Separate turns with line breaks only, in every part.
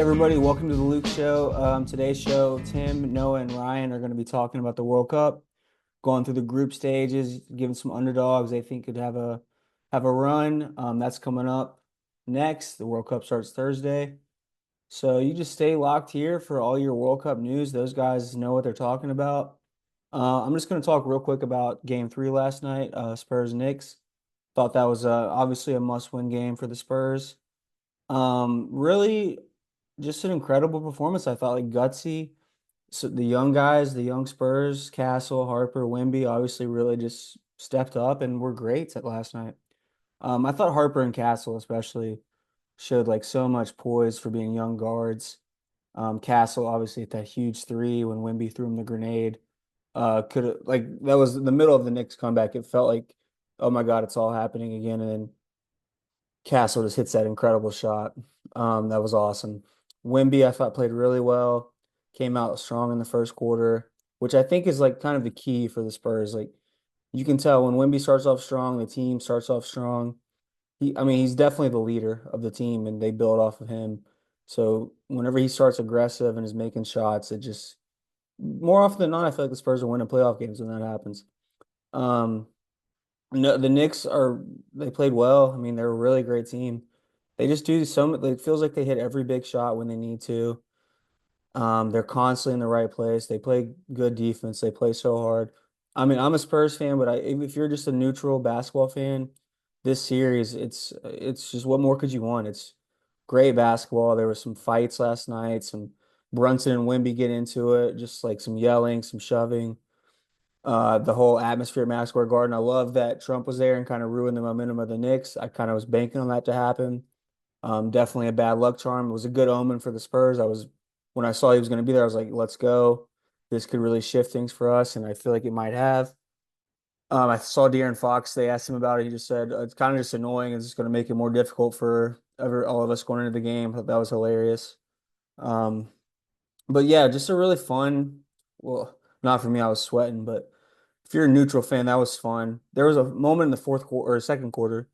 everybody, welcome to the Luke Show. Today's show, Tim, Noah, and Ryan are going to be talking about the World Cup, going through the group stages, giving some underdogs they think could have a run. That's coming up next. The World Cup starts Thursday. So you just stay locked here for all your World Cup news. Those guys know what they're talking about. I'm just going to talk real quick about Game 3 last night, Spurs Knicks. Thought that was obviously a must-win game for the Spurs. Really just an incredible performance. I thought like gutsy. So the young guys, the young Spurs, Castle, Harper, Wimby, obviously really just stepped up and were great at last night. I thought Harper and Castle especially showed like so much poise for being young guards. Castle obviously at that huge three when Wimby threw him the grenade. Could like that was the middle of the Knicks comeback. It felt like, oh my God, it's all happening again. And then Castle just hits that incredible shot. That was awesome. Wimby, I thought played really well. Came out strong in the first quarter, which I think is like kind of the key for the Spurs. Like you can tell when Wimby starts off strong, the team starts off strong. I mean, he's definitely the leader of the team, and they build off of him. So whenever he starts aggressive and is making shots, it just more often than not, I feel like the Spurs are winning playoff games when that happens. Um, no, the Knicks are they played well. I mean, they're a really great team. They just do so much. It feels like they hit every big shot when they need to. They're constantly in the right place. They play good defense. They play so hard. I mean, I'm a Spurs fan, but if you're just a neutral basketball fan, this series, it's just what more could you want? It's great basketball. There were some fights last night, some Brunson and Wimby get into it, just like some yelling, some shoving. The whole atmosphere at Madison Square Garden. I love that Trump was there and kind of ruined the momentum of the Knicks. I kind of was banking on that to happen. Definitely a bad luck charm. It was a good omen for the Spurs. When I saw he was going to be there, I was like, let's go. This could really shift things for us, and I feel like it might have. I saw De'Aaron Fox. They asked him about it. He just said it's kind of just annoying. It's just going to make it more difficult for all of us going into the game. I thought that was hilarious. Um, but yeah, just a really fun. Well, not for me. I was sweating, but if you're a neutral fan, that was fun. There was a moment in the fourth quarter or second quarter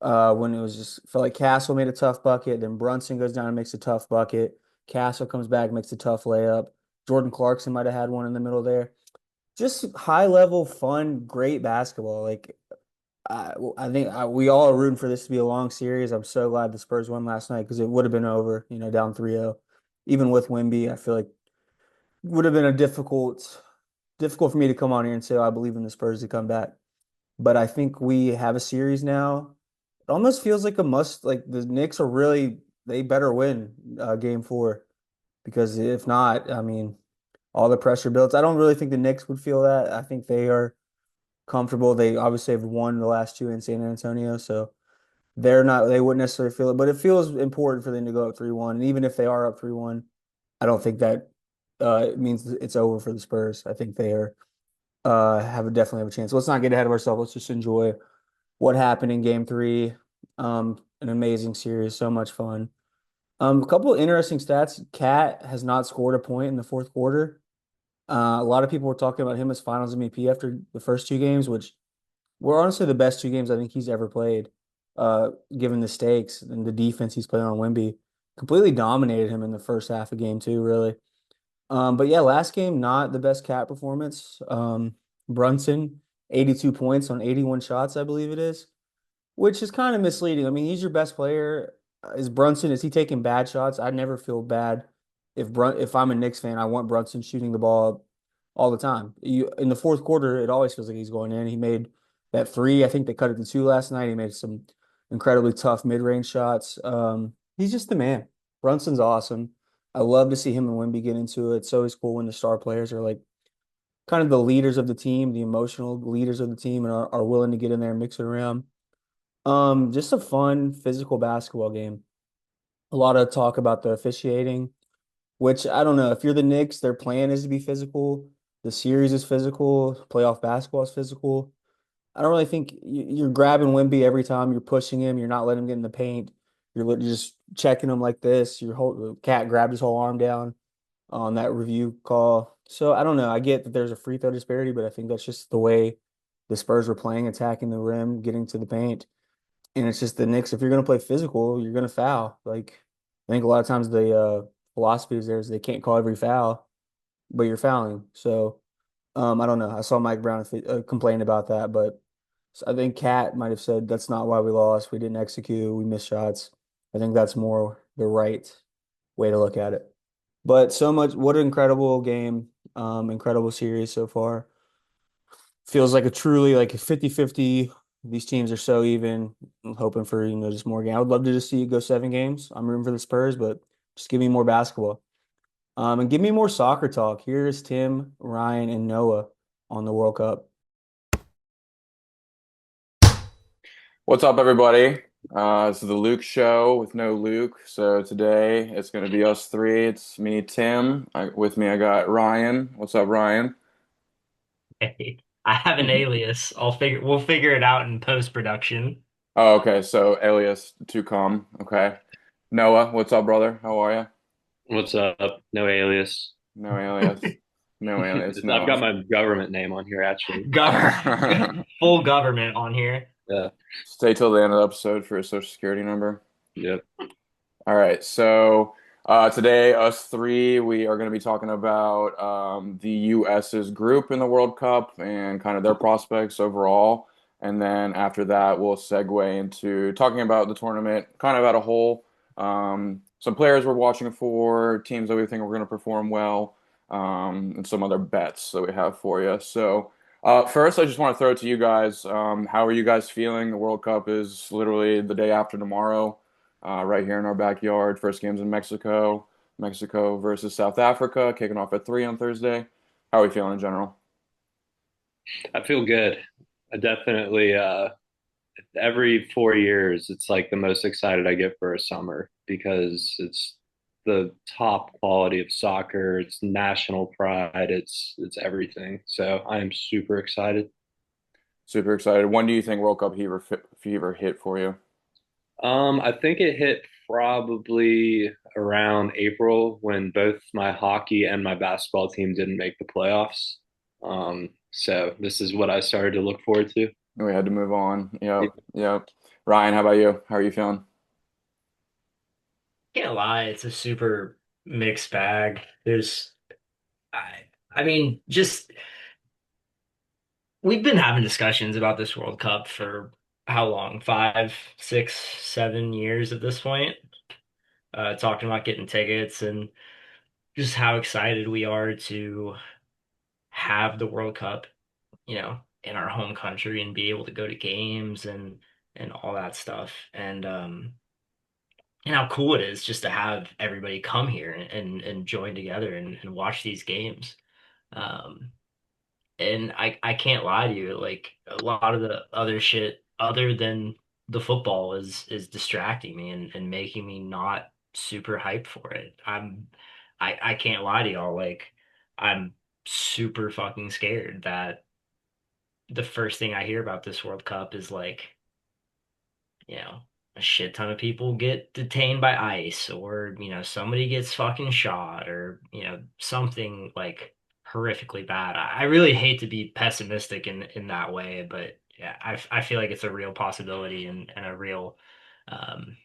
when it was just felt like Castle made a tough bucket, then Brunson goes down and makes a tough bucket. Castle comes back, makes a tough layup. Jordan Clarkson might have had one in the middle there. Just high level, fun, great basketball. Like I think we all are rooting for this to be a long series. I'm so glad the Spurs won last night because it would have been over, down 3-0. Even with Wimby, I feel like it would have been a difficult for me to come on here and say, oh, I believe in the Spurs to come back. But I think we have a series now. It almost feels like a must. Like the Knicks are really, they better win game 4 because if not, I mean, all the pressure builds. I don't really think the Knicks would feel that. I think they are comfortable. They obviously have won the last two in San Antonio, so they wouldn't necessarily feel it, but it feels important for them to go up 3-1. And even if they are up 3-1, I don't think that it means it's over for the Spurs. I think they are definitely have a chance. Let's not get ahead of ourselves. Let's just enjoy what happened in game 3. An amazing series, so much fun. A couple of interesting stats. Cat has not scored a point in the fourth quarter. A lot of people were talking about him as Finals MVP after the first two games, which were honestly the best two games I think he's ever played. Given the stakes and the defense he's playing on Wemby, completely dominated him in the first half of game 2, really. But yeah, last game, not the best Cat performance. Brunson, 82 points on 81 shots, I believe it is, which is kind of misleading. I mean, he's your best player. Is Brunson, is he taking bad shots? I never feel bad if I'm a Knicks fan, I want Brunson shooting the ball all the time. In the fourth quarter, it always feels like he's going in. He made that three. I think they cut it to two last night. He made some incredibly tough mid-range shots. He's just the man. Brunson's awesome. I love to see him and Wemby get into it. It's always cool when the star players are like kind of the leaders of the team, the emotional leaders of the team, and are willing to get in there and mix it around. Just a fun physical basketball game. A lot of talk about the officiating, which I don't know. If you're the Knicks, their plan is to be physical. The series is physical. Playoff basketball is physical. I don't really think you're grabbing Wemby every time. You're pushing him. You're not letting him get in the paint. You're just checking him like this. Your whole Cat grabbed his whole arm down on that review call. So I don't know. I get that there's a free throw disparity, but I think that's just the way the Spurs were playing, attacking the rim, getting to the paint. And it's just the Knicks. If you're going to play physical, you're going to foul. Like I think a lot of times the philosophy is there is they can't call every foul, but you're fouling. So I don't know. I saw Mike Brown complain about that, but I think Cat might have said that's not why we lost. We didn't execute. We missed shots. I think that's more the right way to look at it. But so much, what an incredible game, incredible series so far. Feels like a truly like a 50-50. These teams are so even. I'm hoping for, just more game. I would love to just see it go 7 games. I'm rooting for the Spurs, but just give me more basketball. And give me more soccer talk. Here's Tim, Ryan, and Noah on the World Cup.
What's up, everybody? This is the Luke show with no Luke. So today it's going to be us three. It's me, Tim. With me, I got Ryan. What's up, Ryan?
Hey, I have an alias. We'll figure it out in post-production.
Oh, okay. So alias to come. Okay. Noah, what's up, brother? How are you?
What's up? No alias.
No alias. No alias.
I've got
Noah.
my government name on here, actually.
Gov Full government on here.
Yeah.
Stay till the end of the episode for a social security number.
Yep.
All right, so today, us three, we are going to be talking about the US's group in the World Cup and kind of their prospects overall. And then after that, we'll segue into talking about the tournament kind of at a whole. Some players we're watching for, teams that we think are going to perform well, and some other bets that we have for you. So, first, I just want to throw it to you guys. How are you guys feeling? The World Cup is literally the day after tomorrow right here in our backyard. First game's in Mexico. Mexico versus South Africa, kicking off at 3 on Thursday. How are we feeling in general?
I feel good. I definitely, every 4 years, it's like the most excited I get for a summer because it's the top quality of soccer. It's national pride. It's everything. So I am super excited.
Super excited. When do you think World Cup fever hit for you?
I think it hit probably around April when both my hockey and my basketball team didn't make the playoffs. So this is what I started to look forward to.
We had to move on. Yep, yep. Ryan, how about you? How are you feeling?
Can't lie, it's a super mixed bag. I mean, just we've been having discussions about this World Cup for how long? 5, 6, 7 years at this point. Talking about getting tickets and just how excited we are to have the World Cup, in our home country and be able to go to games and all that stuff. And how cool it is just to have everybody come here and join together and watch these games. Um, and I can't lie to you, like a lot of the other shit other than the football is distracting me and making me not super hyped for it. I can't lie to y'all, like I'm super fucking scared that the first thing I hear about this World Cup is like, you know, a shit ton of people get detained by ICE or, somebody gets fucking shot or, something like horrifically bad. I really hate to be pessimistic in that way, but yeah, I feel like it's a real possibility and a real um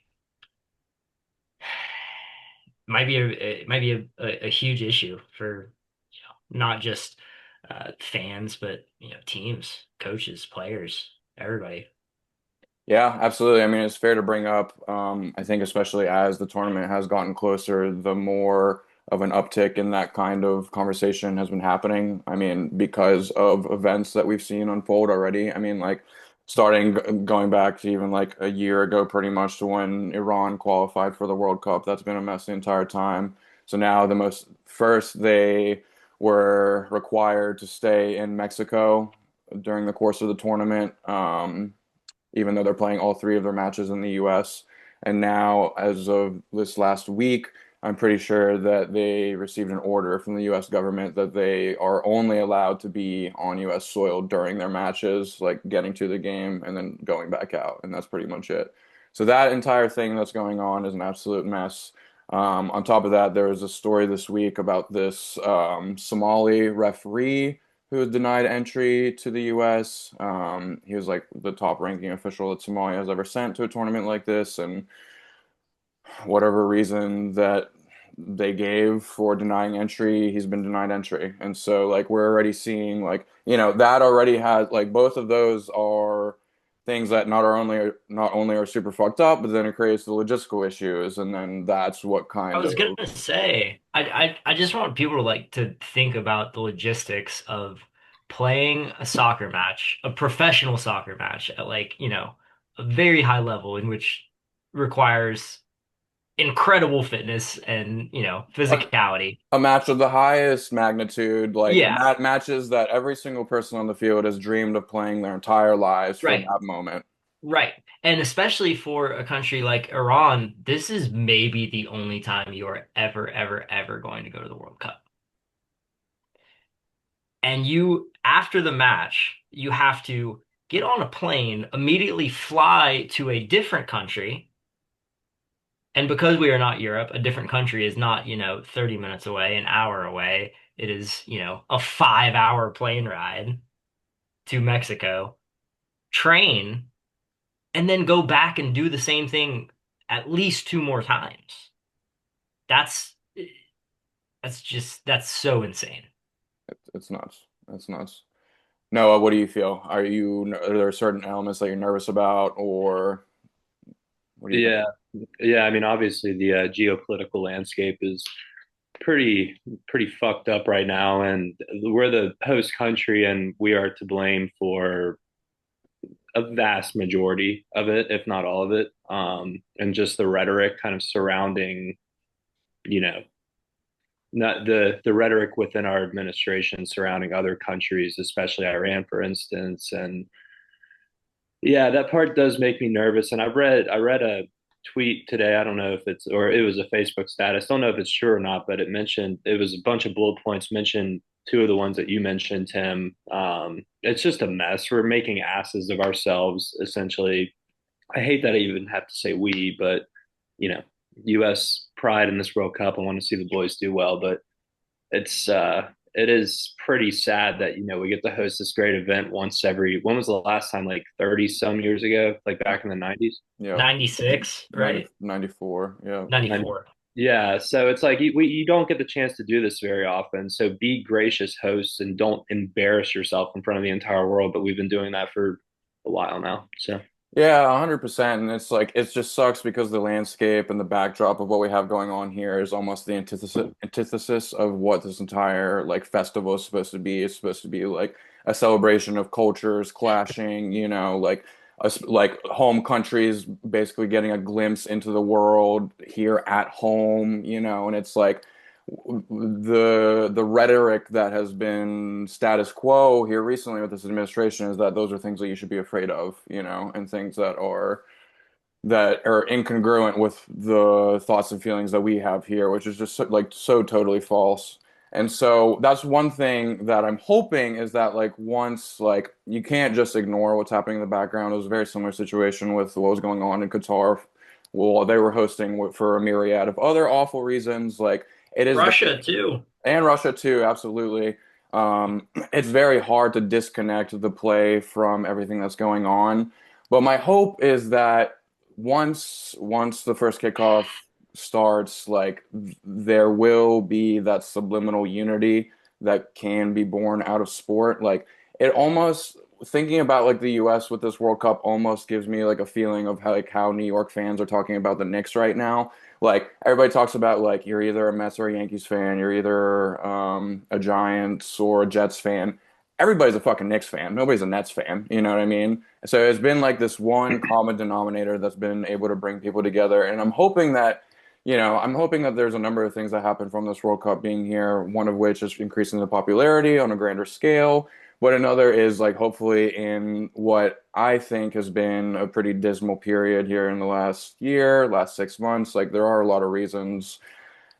it might be a huge issue for not just fans, but teams, coaches, players, everybody.
Yeah, absolutely. I mean, it's fair to bring up. I think especially as the tournament has gotten closer, the more of an uptick in that kind of conversation has been happening. I mean, because of events that we've seen unfold already. I mean, like going back to even like a year ago, pretty much to when Iran qualified for the World Cup. That's been a mess the entire time. So now first they were required to stay in Mexico during the course of the tournament. Even though they're playing all three of their matches in the US. And now, as of this last week, I'm pretty sure that they received an order from the US government that they are only allowed to be on US soil during their matches, like getting to the game and then going back out. And that's pretty much it. So that entire thing that's going on is an absolute mess. On top of that, there was a story this week about this Somali referee who was denied entry to the U.S. He was like the top ranking official that Somalia has ever sent to a tournament like this. And whatever reason that they gave for denying entry, he's been denied entry. And so like we're already seeing like, that already has like both of those are things that not only are super fucked up, but then it creates the logistical issues. And then that's what
I
kind
was
of
gonna say, I just want people to like to think about the logistics of playing a soccer match, a professional soccer match at like, a very high level in which requires incredible fitness and,
a,
physicality.
a match of the highest magnitude, like
Yeah,
matches that every single person on the field has dreamed of playing their entire lives for
right,
that moment.
right. And especially for a country like Iran, this is maybe the only time you are ever, ever, ever going to go to the World Cup. And you, after the match, you have to get on a plane, immediately fly to a different country. And because we are not Europe, a different country is not, 30 minutes away, an hour away. It is, a 5 hour plane ride to Mexico, train, and then go back and do the same thing at least two more times. That's that's so insane.
It's nuts. That's nuts. Noah, what do you feel? Are there certain elements that you're nervous about, or what do you think?
Yeah, yeah. I mean, obviously the geopolitical landscape is pretty fucked up right now, and we're the host country, and we are to blame for a vast majority of it, if not all of it. And just the rhetoric kind of surrounding, you know, not the rhetoric within our administration surrounding other countries, especially Iran, for instance. And yeah, that part does make me nervous. And I read a tweet today. I don't know if it's, or it was a Facebook status. Don't know if it's true or not, but it was a bunch of bullet points, mentioned two of the ones that you mentioned, Tim. It's just a mess. We're making asses of ourselves, essentially. I hate that I even have to say we, but you know, U.S. pride in this World Cup. I want to see the boys do well, but it is pretty sad that we get to host this great event once every, when was the last time, like 30 some years ago, like back in the 90s.
Yeah,
96,
90,
right?
94. Yeah.
94.
Yeah, so it's like you don't get the chance to do this very often. So be gracious hosts and don't embarrass yourself in front of the entire world. But we've been doing that for a while now. So
Yeah, 100%. And it's like it just sucks because the landscape and the backdrop of what we have going on here is almost the antithesis of what this entire like festival is supposed to be. It's supposed to be like a celebration of cultures clashing, like us like home countries basically getting a glimpse into the world here at home, and it's like the rhetoric that has been status quo here recently with this administration is that those are things that you should be afraid of, and things that are incongruent with the thoughts and feelings that we have here, which is just so totally false. And so that's one thing that I'm hoping is that like once like you can't just ignore what's happening in the background. It was a very similar situation with what was going on in Qatar. Well, they were hosting for a myriad of other awful reasons. Like it is
Russia too.
and Russia too, absolutely. It's very hard to disconnect the play from everything that's going on. But my hope is that once the first kickoff starts, like there will be that subliminal unity that can be born out of sport. Like it almost thinking about like the US with this World Cup almost gives me like a feeling of how New York fans are talking about the Knicks right now. Like everybody talks about like you're either a Mets or a Yankees fan, you're either a Giants or a Jets fan. Everybody's a fucking Knicks fan. Nobody's a Nets fan. You know what I mean? So it's been like this one common denominator that's been able to bring people together. And I'm hoping that there's a number of things that happen from this World Cup being here, one of which is increasing the popularity on a grander scale. But another is like hopefully in what I think has been a pretty dismal period here in the last year, last 6 months. Like there are a lot of reasons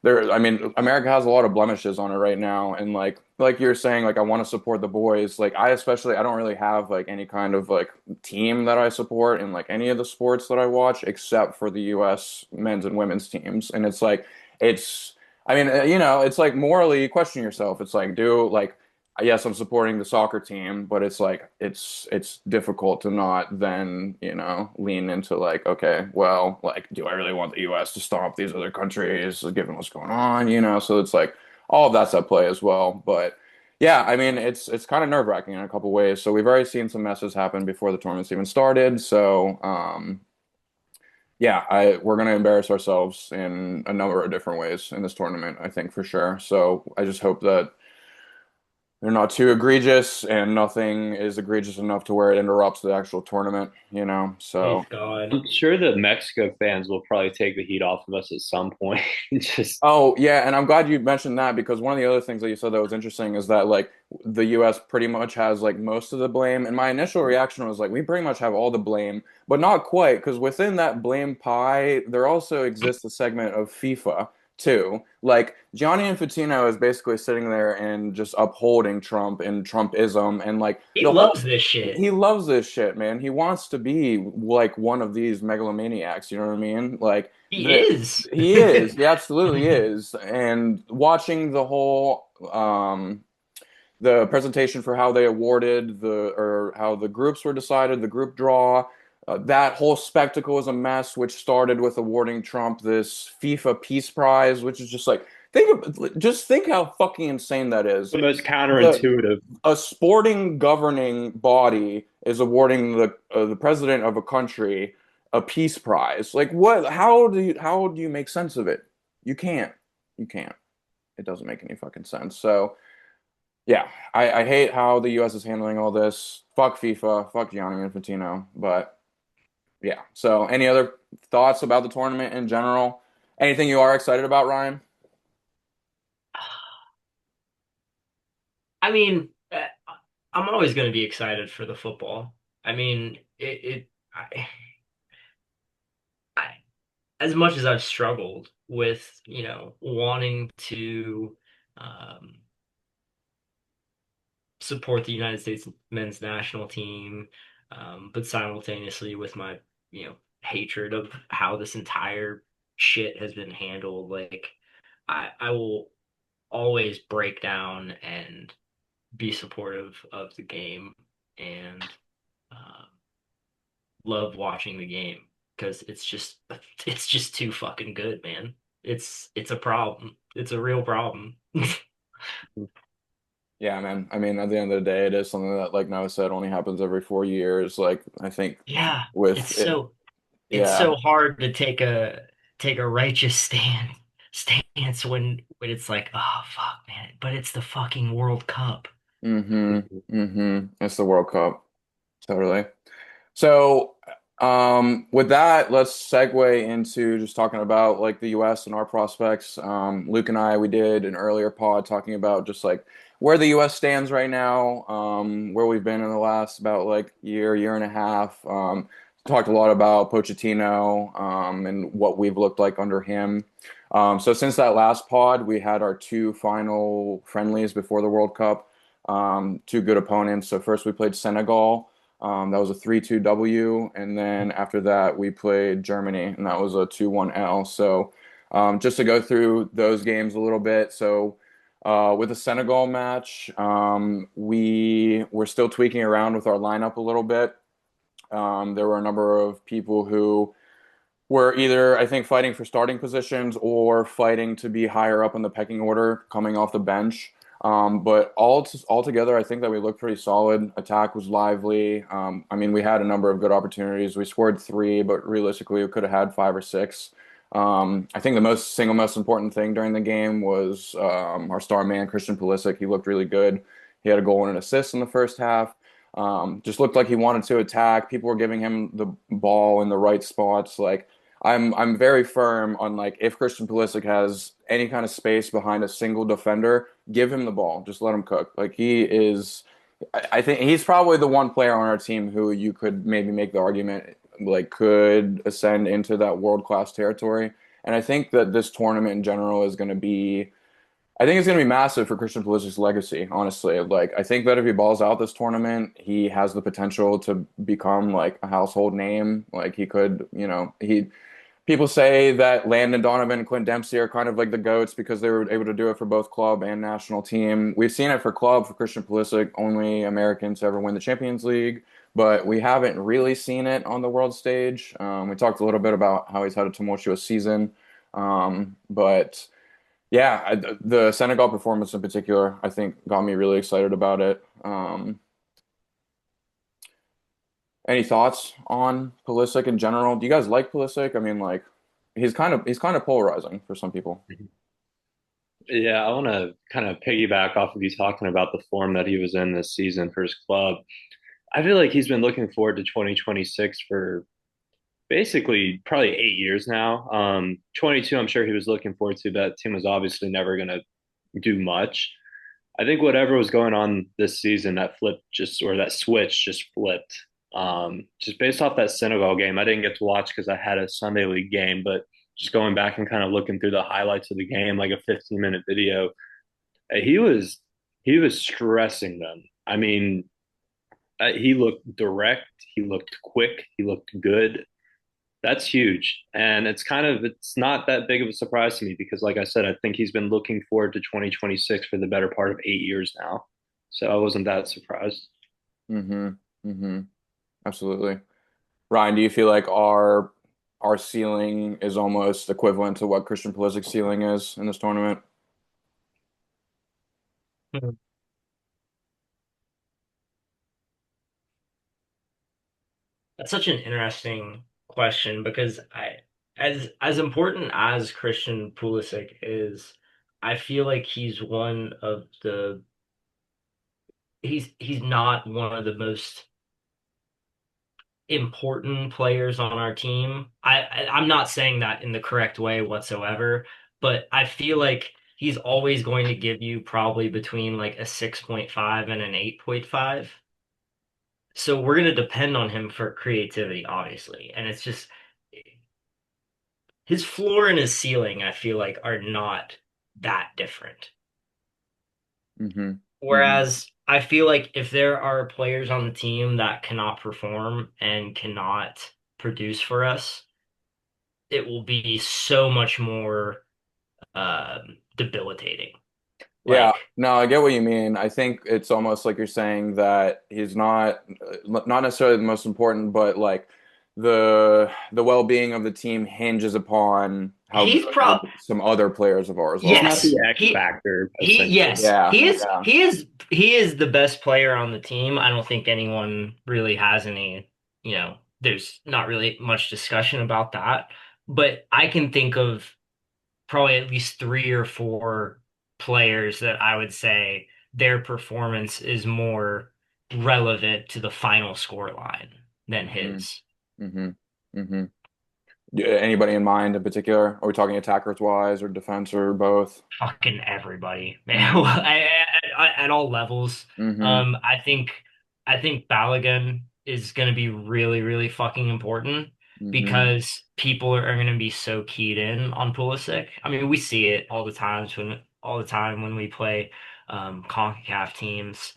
there. I mean, America has a lot of blemishes on it right now, and like you're saying, like I want to support the boys. Like I don't really have like any kind of like team that I support in like any of the sports that I watch, except for the U.S. men's and women's teams, and it's like it's. I mean, it's like morally you question yourself. It's like do like yes, I'm supporting the soccer team, but it's like it's difficult to not then, lean into like, okay, well, like, do I really want the US to stomp these other countries given what's going on, So it's like all of that's at play as well. But yeah, I mean, it's kind of nerve-wracking in a couple ways. So we've already seen some messes happen before the tournament's even started. So yeah, we're gonna embarrass ourselves in a number of different ways in this tournament, I think for sure. So I just hope that they're not too egregious, and nothing is egregious enough to where it interrupts the actual tournament,
Please
So,
God.
I'm sure the Mexico fans will probably take the heat off of us at some point. Just
oh yeah, and I'm glad you mentioned that because one of the other things that you said that was interesting is that like the US pretty much has like most of the blame. And my initial reaction was like, we pretty much have all the blame, but not quite, because within that blame pie, there also exists a segment of FIFA too. Like Gianni Infantino is basically sitting there and just upholding Trump and Trumpism and like
He
the whole
loves this shit.
he loves this shit, man. He wants to be like one of these megalomaniacs, you know what I mean? Like
He
the
is.
he is. He absolutely is. And watching the whole the presentation for how they awarded or how the groups were decided, the group draw, that whole spectacle is a mess, which started with awarding Trump this FIFA Peace Prize, which is just like just think how fucking insane that is.
the most
The
counterintuitive.
a sporting governing body is awarding the president of a country a peace prize. Like what? How do you make sense of it? You can't. You can't. It doesn't make any fucking sense. So yeah, I hate how the U.S. is handling all this. Fuck FIFA. Fuck Gianni Infantino. But yeah. So any other thoughts about the tournament in general? Anything you are excited about, Ryan?
I mean, I'm always going to be excited for the football. I mean, I, as much as I've struggled with, wanting to um, support the United States men's national team, but simultaneously with my, hatred of how this entire shit has been handled, like I will always break down and be supportive of the game and um, love watching the game because it's just too fucking good, man. It's a problem. It's a real problem.
Yeah, man. I mean, at the end of the day, it is something that, like Noah said, only happens every 4 years. Like, I think
Yeah,
with
it's
it,
so it's
yeah.
so hard to take a righteous stance when it's like, oh fuck, man, but it's the fucking World Cup.
Mm-hmm. Mm-hmm. It's the World Cup. Totally. So, with that, let's segue into just talking about like the US and our prospects. Luke and I, we did an earlier pod talking about just like where the US stands right now, where we've been in the last about like year and a half. Talked a lot about Pochettino, and what we've looked like under him. So since that last pod, we had our two final friendlies before the World Cup. Two good opponents. So first we played Senegal. That was a 3-2 W. And then after that, we played Germany, and that was a 2-1 L. So just to go through those games a little bit. So with the Senegal match, we were still tweaking around with our lineup a little bit. There were a number of people who were either, I think, fighting for starting positions or fighting to be higher up in the pecking order coming off the bench. But altogether, I think that we looked pretty solid. Attack was lively. I mean, we had a number of good opportunities. We scored three, but realistically, we could have had five or six. I think the most important thing during the game was our star man, Christian Pulisic. He looked really good. He had a goal and an assist in the first half. Just looked like he wanted to attack. People were giving him the ball in the right spots. Like I'm very firm on like if Christian Pulisic has any kind of space behind a single defender, give him the ball. Just let him cook. Like he is, I think he's probably the one player on our team who you could maybe make the argument like could ascend into that world class territory. And I think that this tournament in general is going to be I think it's going to be massive for Christian Pulisic's legacy, honestly. Like, I think that if he balls out this tournament, he has the potential to become like a household name. Like, he could, he people say that Landon Donovan and Clint Dempsey are kind of like the GOATs because they were able to do it for both club and national team. We've seen it for club for Christian Pulisic, only Americans to ever win the Champions League, but we haven't really seen it on the world stage. We talked a little bit about how he's had a tumultuous season, but yeah, the Senegal performance in particular, I think, got me really excited about it. Any thoughts on Pulisic in general? Do you guys like Pulisic? I mean, like, he's kind of polarizing for some people.
Yeah, I want to kind of piggyback off of you talking about the form that he was in this season for his club. I feel like he's been looking forward to 2026 for basically probably 8 years now. 22, I'm sure he was looking forward to. That team was obviously never going to do much. I think whatever was going on this season, that flip just or that switch just flipped. Just based off that Senegal game, I didn't get to watch because I had a Sunday league game, but just going back and kind of looking through the highlights of the game, like a 15-minute video, he was he was stressing them. I mean, he looked direct, he looked quick, he looked good. That's huge. And it's not that big of a surprise to me because like I said, I think he's been looking forward to 2026 for the better part of 8 years now. So I wasn't that surprised.
Mm-hmm. Mm-hmm. Absolutely. Ryan, do you feel like our ceiling is almost equivalent to what Christian Pulisic's ceiling is in this tournament?
Mhm. That's such an interesting question because as important as Christian Pulisic is, I feel like he's not one of the most important players on our team. I'm not saying that in the correct way whatsoever, but I feel like he's always going to give you probably between like a 6.5 and an 8.5. So we're going to depend on him for creativity, obviously. And it's just his floor and his ceiling, I feel like, are not that different.
Mm-hmm. Mm-hmm.
Whereas I feel like if there are players on the team that cannot perform and cannot produce for us, it will be so much more debilitating.
Yeah,
Like
no, I get what you mean. I think it's almost like you're saying that he's not necessarily the most important, but like the well-being of the team hinges upon how
he's
good
prob
some other players of ours
He's
are.
not the
yes,
X factor, essentially.
yes,
Yeah, yeah.
he is the best player on the team. I don't think anyone really has any, there's not really much discussion about that. But I can think of probably at least three or four players that I would say their performance is more relevant to the final score line than
Mm-hmm.
his.
Mm-hmm. Mm-hmm. Anybody in mind in particular? Are we talking attackers wise or defense or both?
Fucking everybody, man.
Mm-hmm.
At all levels.
Mm-hmm.
Um, I think I think Balogun is going to be really, really fucking important
Mm-hmm.
because people are going to be so keyed in on Pulisic. I mean, we see it all the time when we play CONCACAF teams,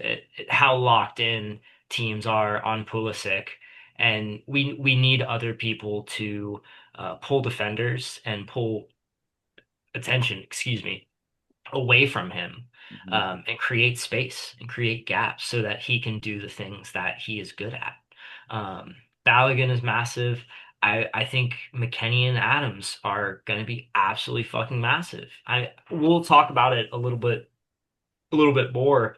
how locked in teams are on Pulisic, and we need other people to pull defenders and pull attention, excuse me, away from him,
Mm-hmm.
and create space and create gaps so that he can do the things that he is good at. Um, Balogun is massive. I think McKennie and Adams are going to be absolutely fucking massive. We'll talk about it a little bit more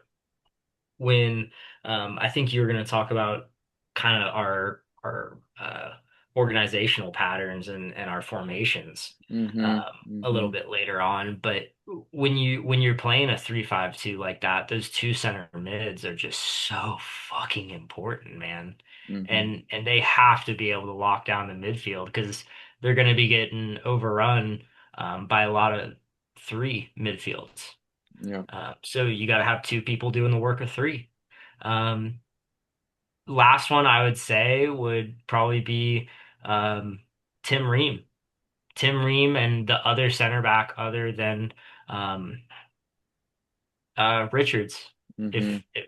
when I think you're going to talk about kind of our organizational patterns and our formations
Mm-hmm.
a little
Mm-hmm.
bit later on. But when you're playing a 3-5-2 like that, those two center mids are just so fucking important, man.
Mm-hmm.
And they have to be able to lock down the midfield because they're going to be getting overrun by a lot of three midfields.
Yeah.
So you got to have two people doing the work of three. Um, Last one I would say would probably be um, Tim Ream. Tim Ream and the other center back other than um, Richards.
Mm-hmm.
If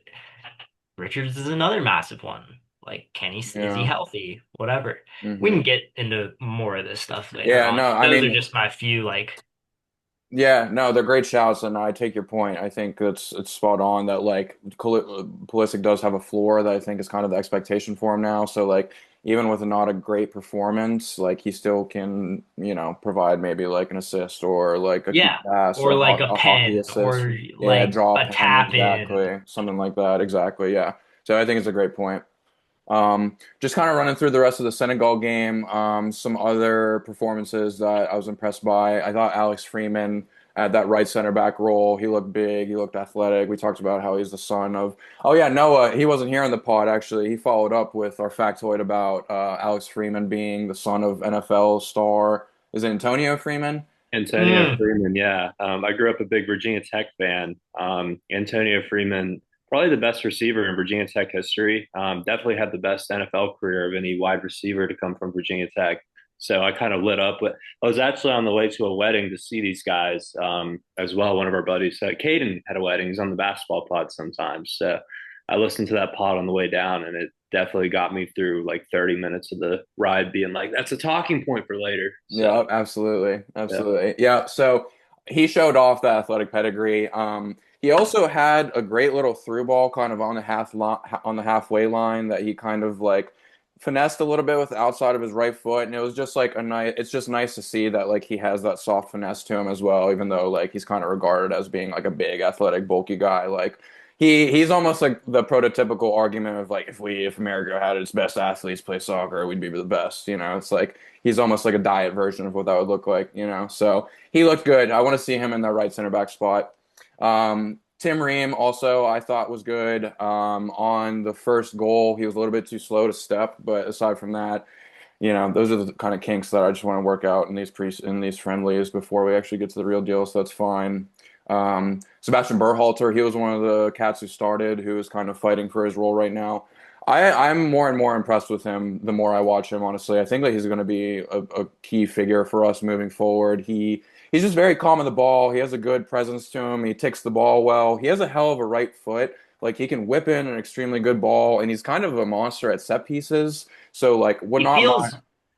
Richards is another massive one. Like, is he
Yeah.
healthy? Whatever. We
Hmm.
can get into more of this stuff later
Yeah,
on.
no, I
Those are
mean,
just my few like,
yeah, no, they're great shouts, and I take your point. I think it's spot on that like Pulisic does have a floor that I think is kind of the expectation for him now. So like even with not a great performance, like he still can, provide maybe like an assist or like a key
yeah,
pass,
or like a
a hockey
pen
assist.
or
Yeah,
like
draw a
a
pen,
tap in.
exactly. Something like that, exactly. Yeah. So I think it's a great point. Just kind of running through the rest of the Senegal game. Some other performances that I was impressed by. I thought Alex Freeman at that right center back role. He looked big. He looked athletic. We talked about how he's the son of. Oh yeah, Noah. He wasn't here in the pod actually. He followed up with our factoid about Alex Freeman being the son of NFL star. Is it Antonio Freeman?
Antonio
Mm.
Freeman, yeah. I grew up a big Virginia Tech fan. Antonio Freeman, probably the best receiver in Virginia Tech history. Definitely had the best NFL career of any wide receiver to come from Virginia Tech. So I kind of lit up with. I was actually on the way to a wedding to see these guys as well. One of our buddies, Caden, had a wedding. He's on the basketball pod sometimes. So I listened to that pod on the way down, and it definitely got me through like 30 minutes of the ride, being like, "That's a talking point for later." So
Yeah, absolutely.
yeah.
Absolutely. Yeah, so he showed off the athletic pedigree. He also had a great little through ball kind of on the on the halfway line that he kind of like finessed a little bit with the outside of his right foot, and it was just like a nice it's just nice to see that like he has that soft finesse to him as well, even though like he's kind of regarded as being like a big athletic bulky guy. Like he's almost like the prototypical argument of like if America had its best athletes play soccer, we'd be the best, It's like he's almost like a diet version of what that would look like. So he looked good. I want to see him in the right center back spot. Tim Ream also I thought was good. On the first goal, he was a little bit too slow to step, but aside from that, those are the kind of kinks that I just want to work out in these friendlies before we actually get to the real deal. So that's fine. Sebastian Berhalter, he was one of the cats who started, who is kind of fighting for his role right now. I'm more and more impressed with him the more I watch him, honestly. I think that he's going to be a key figure for us moving forward. He's just very calm in the ball. He has a good presence to him. He ticks the ball well. He has a hell of a right foot. Like he can whip in an extremely good ball, and he's kind of a monster at set pieces. So like would
He
not mind.
feels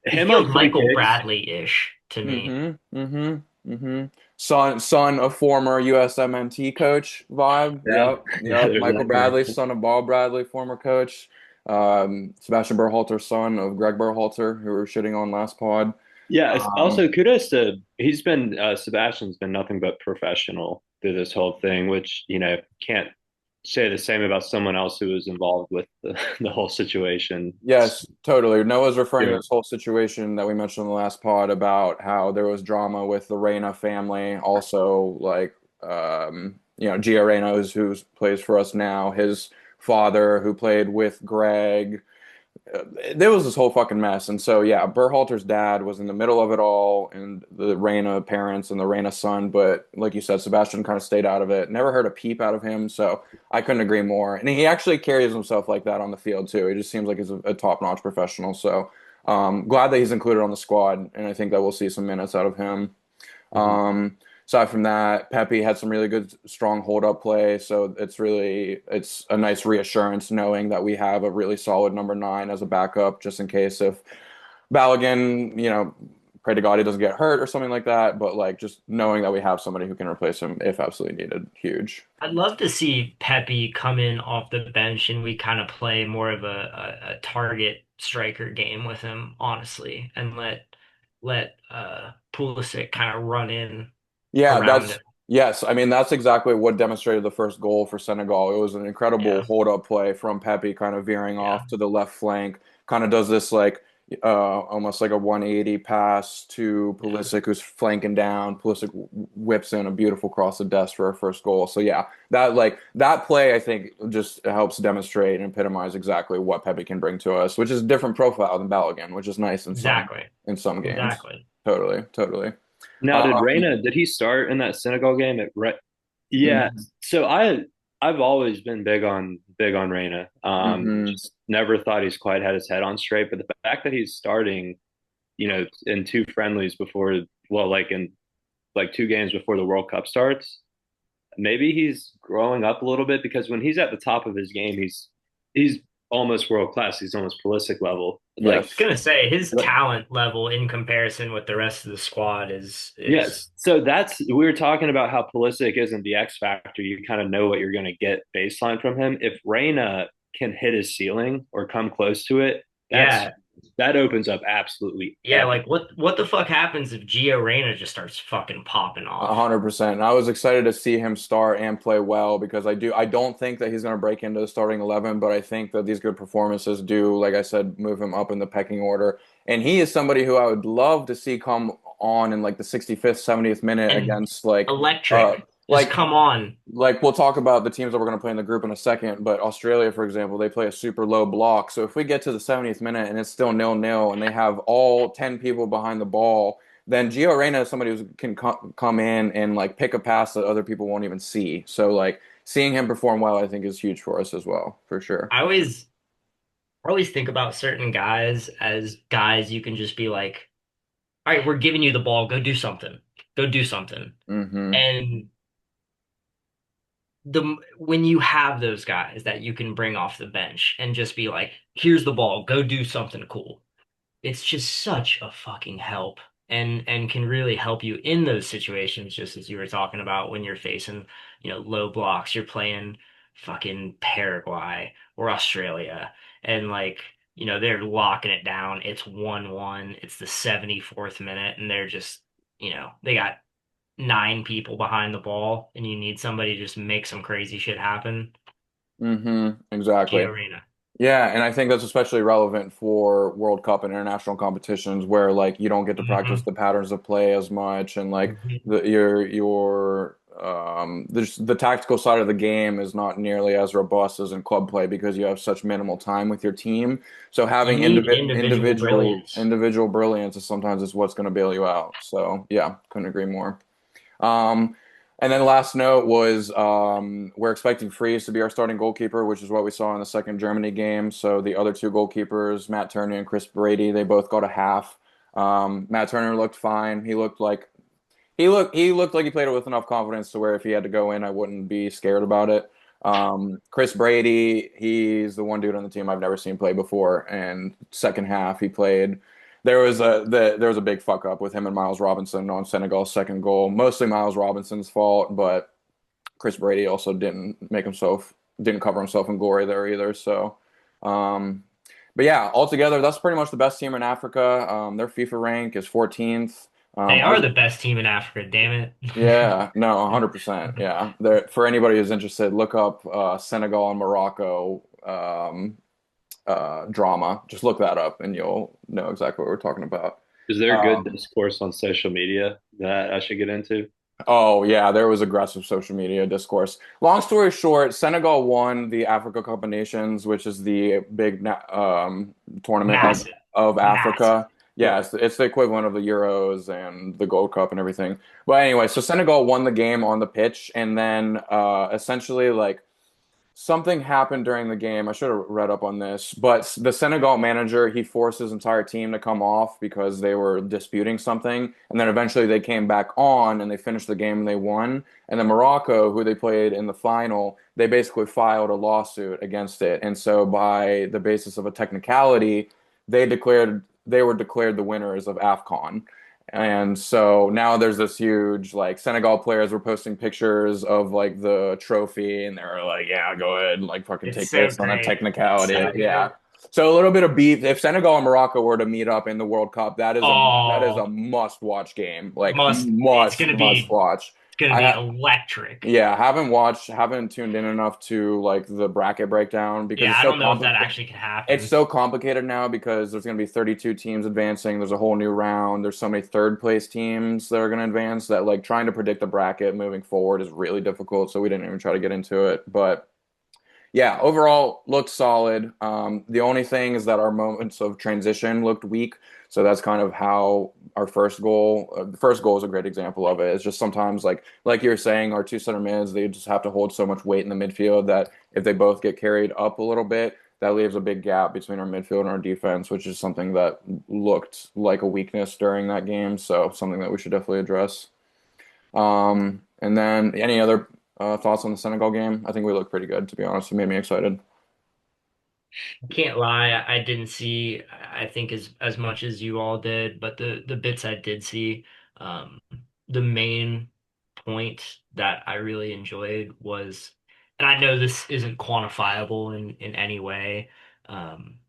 he
Him
feels
on free
Michael
kicks.
Bradley-ish to me.
Mm-hmm. Mm-hmm. Mm-hmm. Son of former USMNT coach vibe.
Yeah,
Yep.
yeah,
Yep.
there's
Michael
that
Bradley,
connection.
son of Bob Bradley, former coach. Sebastian Berhalter, son of Greg Berhalter, who we were shitting on last pod.
Yeah, it's
Um,
also kudos to Sebastian's been nothing but professional through this whole thing, which can't say the same about someone else who was involved with the whole situation.
yes, totally. Noah's referring to
Yeah,
this whole situation that we mentioned in the last pod about how there was drama with the Reyna family. Also, like, Gio Reyna, who plays for us now, his father, who played with Greg. There was this whole fucking mess. And so, yeah, Berhalter's dad was in the middle of it all, and the Reyna parents and the Reyna son. But like you said, Sebastian kind of stayed out of it. Never heard a peep out of him. So I couldn't agree more. And he actually carries himself like that on the field, too. He just seems like he's a top-notch professional. So glad that he's included on the squad. And I think that we'll see some minutes out of him.
mhm.
Um, Aside from that, Pepe had some really good, strong hold-up play. So it's a nice reassurance knowing that we have a really solid number nine as a backup, just in case if Balogun, pray to God he doesn't get hurt or something like that. But like just knowing that we have somebody who can replace him if absolutely needed, huge.
I'd love to see Pepe come in off the bench and we kind of play more of a target striker game with him, honestly, and let Pulisic kind of run in
Yeah,
around him.
yes. I mean, that's exactly what demonstrated the first goal for Senegal. It was an incredible
Yeah,
hold-up play from Pepe, kind of veering
yeah,
off to the left flank. Kind of does this like almost like a 180 pass to
yeah.
Pulisic, who's flanking down. Pulisic whips in a beautiful cross the desk for our first goal. So yeah, that play, I think, just helps demonstrate and epitomize exactly what Pepe can bring to us, which is a different profile than Balogun, which is nice
Exactly,
in some games.
exactly.
Totally, totally.
Now,
Uh,
did he start in that Senegal game at Yeah,
mhm.
so I've always been big on Reyna.
Hmm.
Just never thought he's quite had his head on straight, but the fact that he's starting, in two friendlies before, well, like in like two games before the World Cup starts, maybe he's growing up a little bit because when he's at the top of his game, he's almost world class. He's almost Pulisic level. Like,
I was
Yes.
gonna say his
But-
talent level in comparison with the rest of the squad is
yes. So that's we were talking about how Pulisic isn't the X factor. You kind of know what you're going to get baseline from him. If Reyna can hit his ceiling or come close to it, that's
yeah.
that opens up absolutely
Yeah,
everything.
like what the fuck happens if Gio Reyna just starts fucking popping off?
100%. And I was excited to see him start and play well because I don't think that he's going to break into the starting 11, but I think that these good performances do, like I said, move him up in the pecking order. And he is somebody who I would love to see come on in like the 65th, 70th minute
And
against uh
electric. Just
like
come on.
like we'll talk about the teams that we're going to play in the group in a second, but Australia, for example, they play a super low block. So if we get to the 70th minute and it's still 0-0 and they have all 10 people behind the ball, then Gio Reyna is somebody who can come in and like pick a pass that other people won't even see. So like seeing him perform well, I think is huge for us as well, for sure.
I always I always think about certain guys as guys you can just be like, all right, we're giving you the ball, go do something. Go do something.
Hmm.
And the when you have those guys that you can bring off the bench and just be like, here's the ball, go do something cool. It's just such a fucking help and can really help you in those situations, just as you were talking about when you're facing, low blocks, you're playing fucking Paraguay or Australia, and like, they're locking it down. It's 1-1, it's the 74th minute, and they're just, they got nine people behind the ball, and you need somebody to just make some crazy shit happen.
Exactly.
Gio Reyna.
Yeah, and I think that's especially relevant for World Cup and international competitions where like you don't get to practice
Hmm.
the patterns of play as much and like
Hmm.
the tactical side of the game is not nearly as robust as in club play because you have such minimal time with your team. So
You
having
need individual brilliance.
individual brilliance is sometimes is what's going to bail you out. So yeah, couldn't agree more. Um, and then last note was we're expecting Freeze to be our starting goalkeeper, which is what we saw in the second Germany game. So the other two goalkeepers, Matt Turner and Chris Brady, they both got a half. Matt Turner looked fine. He looked like he played it with enough confidence to where if he had to go in, I wouldn't be scared about it. Chris Brady, he's the one dude on the team I've never seen play before. And second half, he played. There was a big fuck up with him and Miles Robinson on Senegal's second goal. Mostly Miles Robinson's fault, but Chris Brady also didn't cover himself in glory there either. So, um, but yeah, altogether, that's pretty much the best team in Africa. Their FIFA rank is 14th.
They
Our
are the best team in Africa, damn
Yeah, no,
it.
100%. Yeah. There, for anybody who's interested, look up Senegal and Morocco drama. Just look that up and you'll know exactly what we're talking about.
Is there good
Um,
discourse on social media that I should get into?
oh, yeah, there was aggressive social media discourse. Long story short, Senegal won the Africa Cup of Nations, which is the big tournament
Massive,
of
massive.
Africa. Yeah, it's the equivalent of the Euros and the Gold Cup and everything. But anyway, so Senegal won the game on the pitch, and then essentially like something happened during the game. I should have read up on this, but the Senegal manager, he forced his entire team to come off because they were disputing something. And then eventually they came back on and they finished the game and they won. And then Morocco, who they played in the final, they basically filed a lawsuit against it. And so by the basis of a technicality, they were declared the winners of AFCON. And so now there's this huge like Senegal players were posting pictures of like the trophy and they were like, yeah, go ahead and like fucking
It's
take
so
this on a
great. It's
technicality.
so
Yeah.
good.
So a little bit of beef. If Senegal and Morocco were to meet up in the World Cup, that is a
Oh,
must watch game. Like
it's
must
gonna
must
be
watch.
it's gonna
I
be
ha
electric.
Yeah, haven't tuned in enough to like the bracket breakdown because
Yeah,
it's
I
so
don't know if that
complicated.
actually can
It's
happen.
so complicated now because there's going to be 32 teams advancing. There's a whole new round. There's so many third place teams that are going to advance that like trying to predict the bracket moving forward is really difficult. So we didn't even try to get into it. But yeah, overall looked solid. The only thing is that our moments of transition looked weak. So that's kind of how our the first goal is a great example of it. It's just sometimes like you were saying, our two center mids, they just have to hold so much weight in the midfield that if they both get carried up a little bit, that leaves a big gap between our midfield and our defense, which is something that looked like a weakness during that game. So something that we should definitely address. And then any other thoughts on the Senegal game? I think we looked pretty good, to be honest. It made me excited.
Can't lie, I didn't see, I think, as much as you all did, but the bits I did see, um, the main point that I really enjoyed was, and I know this isn't quantifiable in any way, um,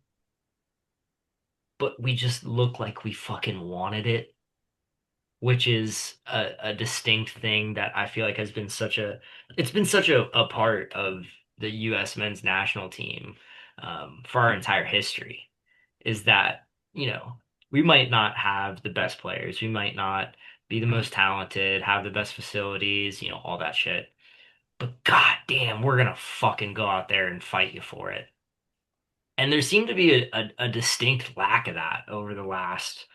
but we just looked like we fucking wanted it, which is a distinct thing that I feel like has been it's been such a part of the U.S. men's national team, for our entire history, is that, we might not have the best players, we might not be the most talented, have the best facilities, all that shit. But god damn, we're gonna fucking go out there and fight you for it. And there seemed to be a distinct lack of that over the last,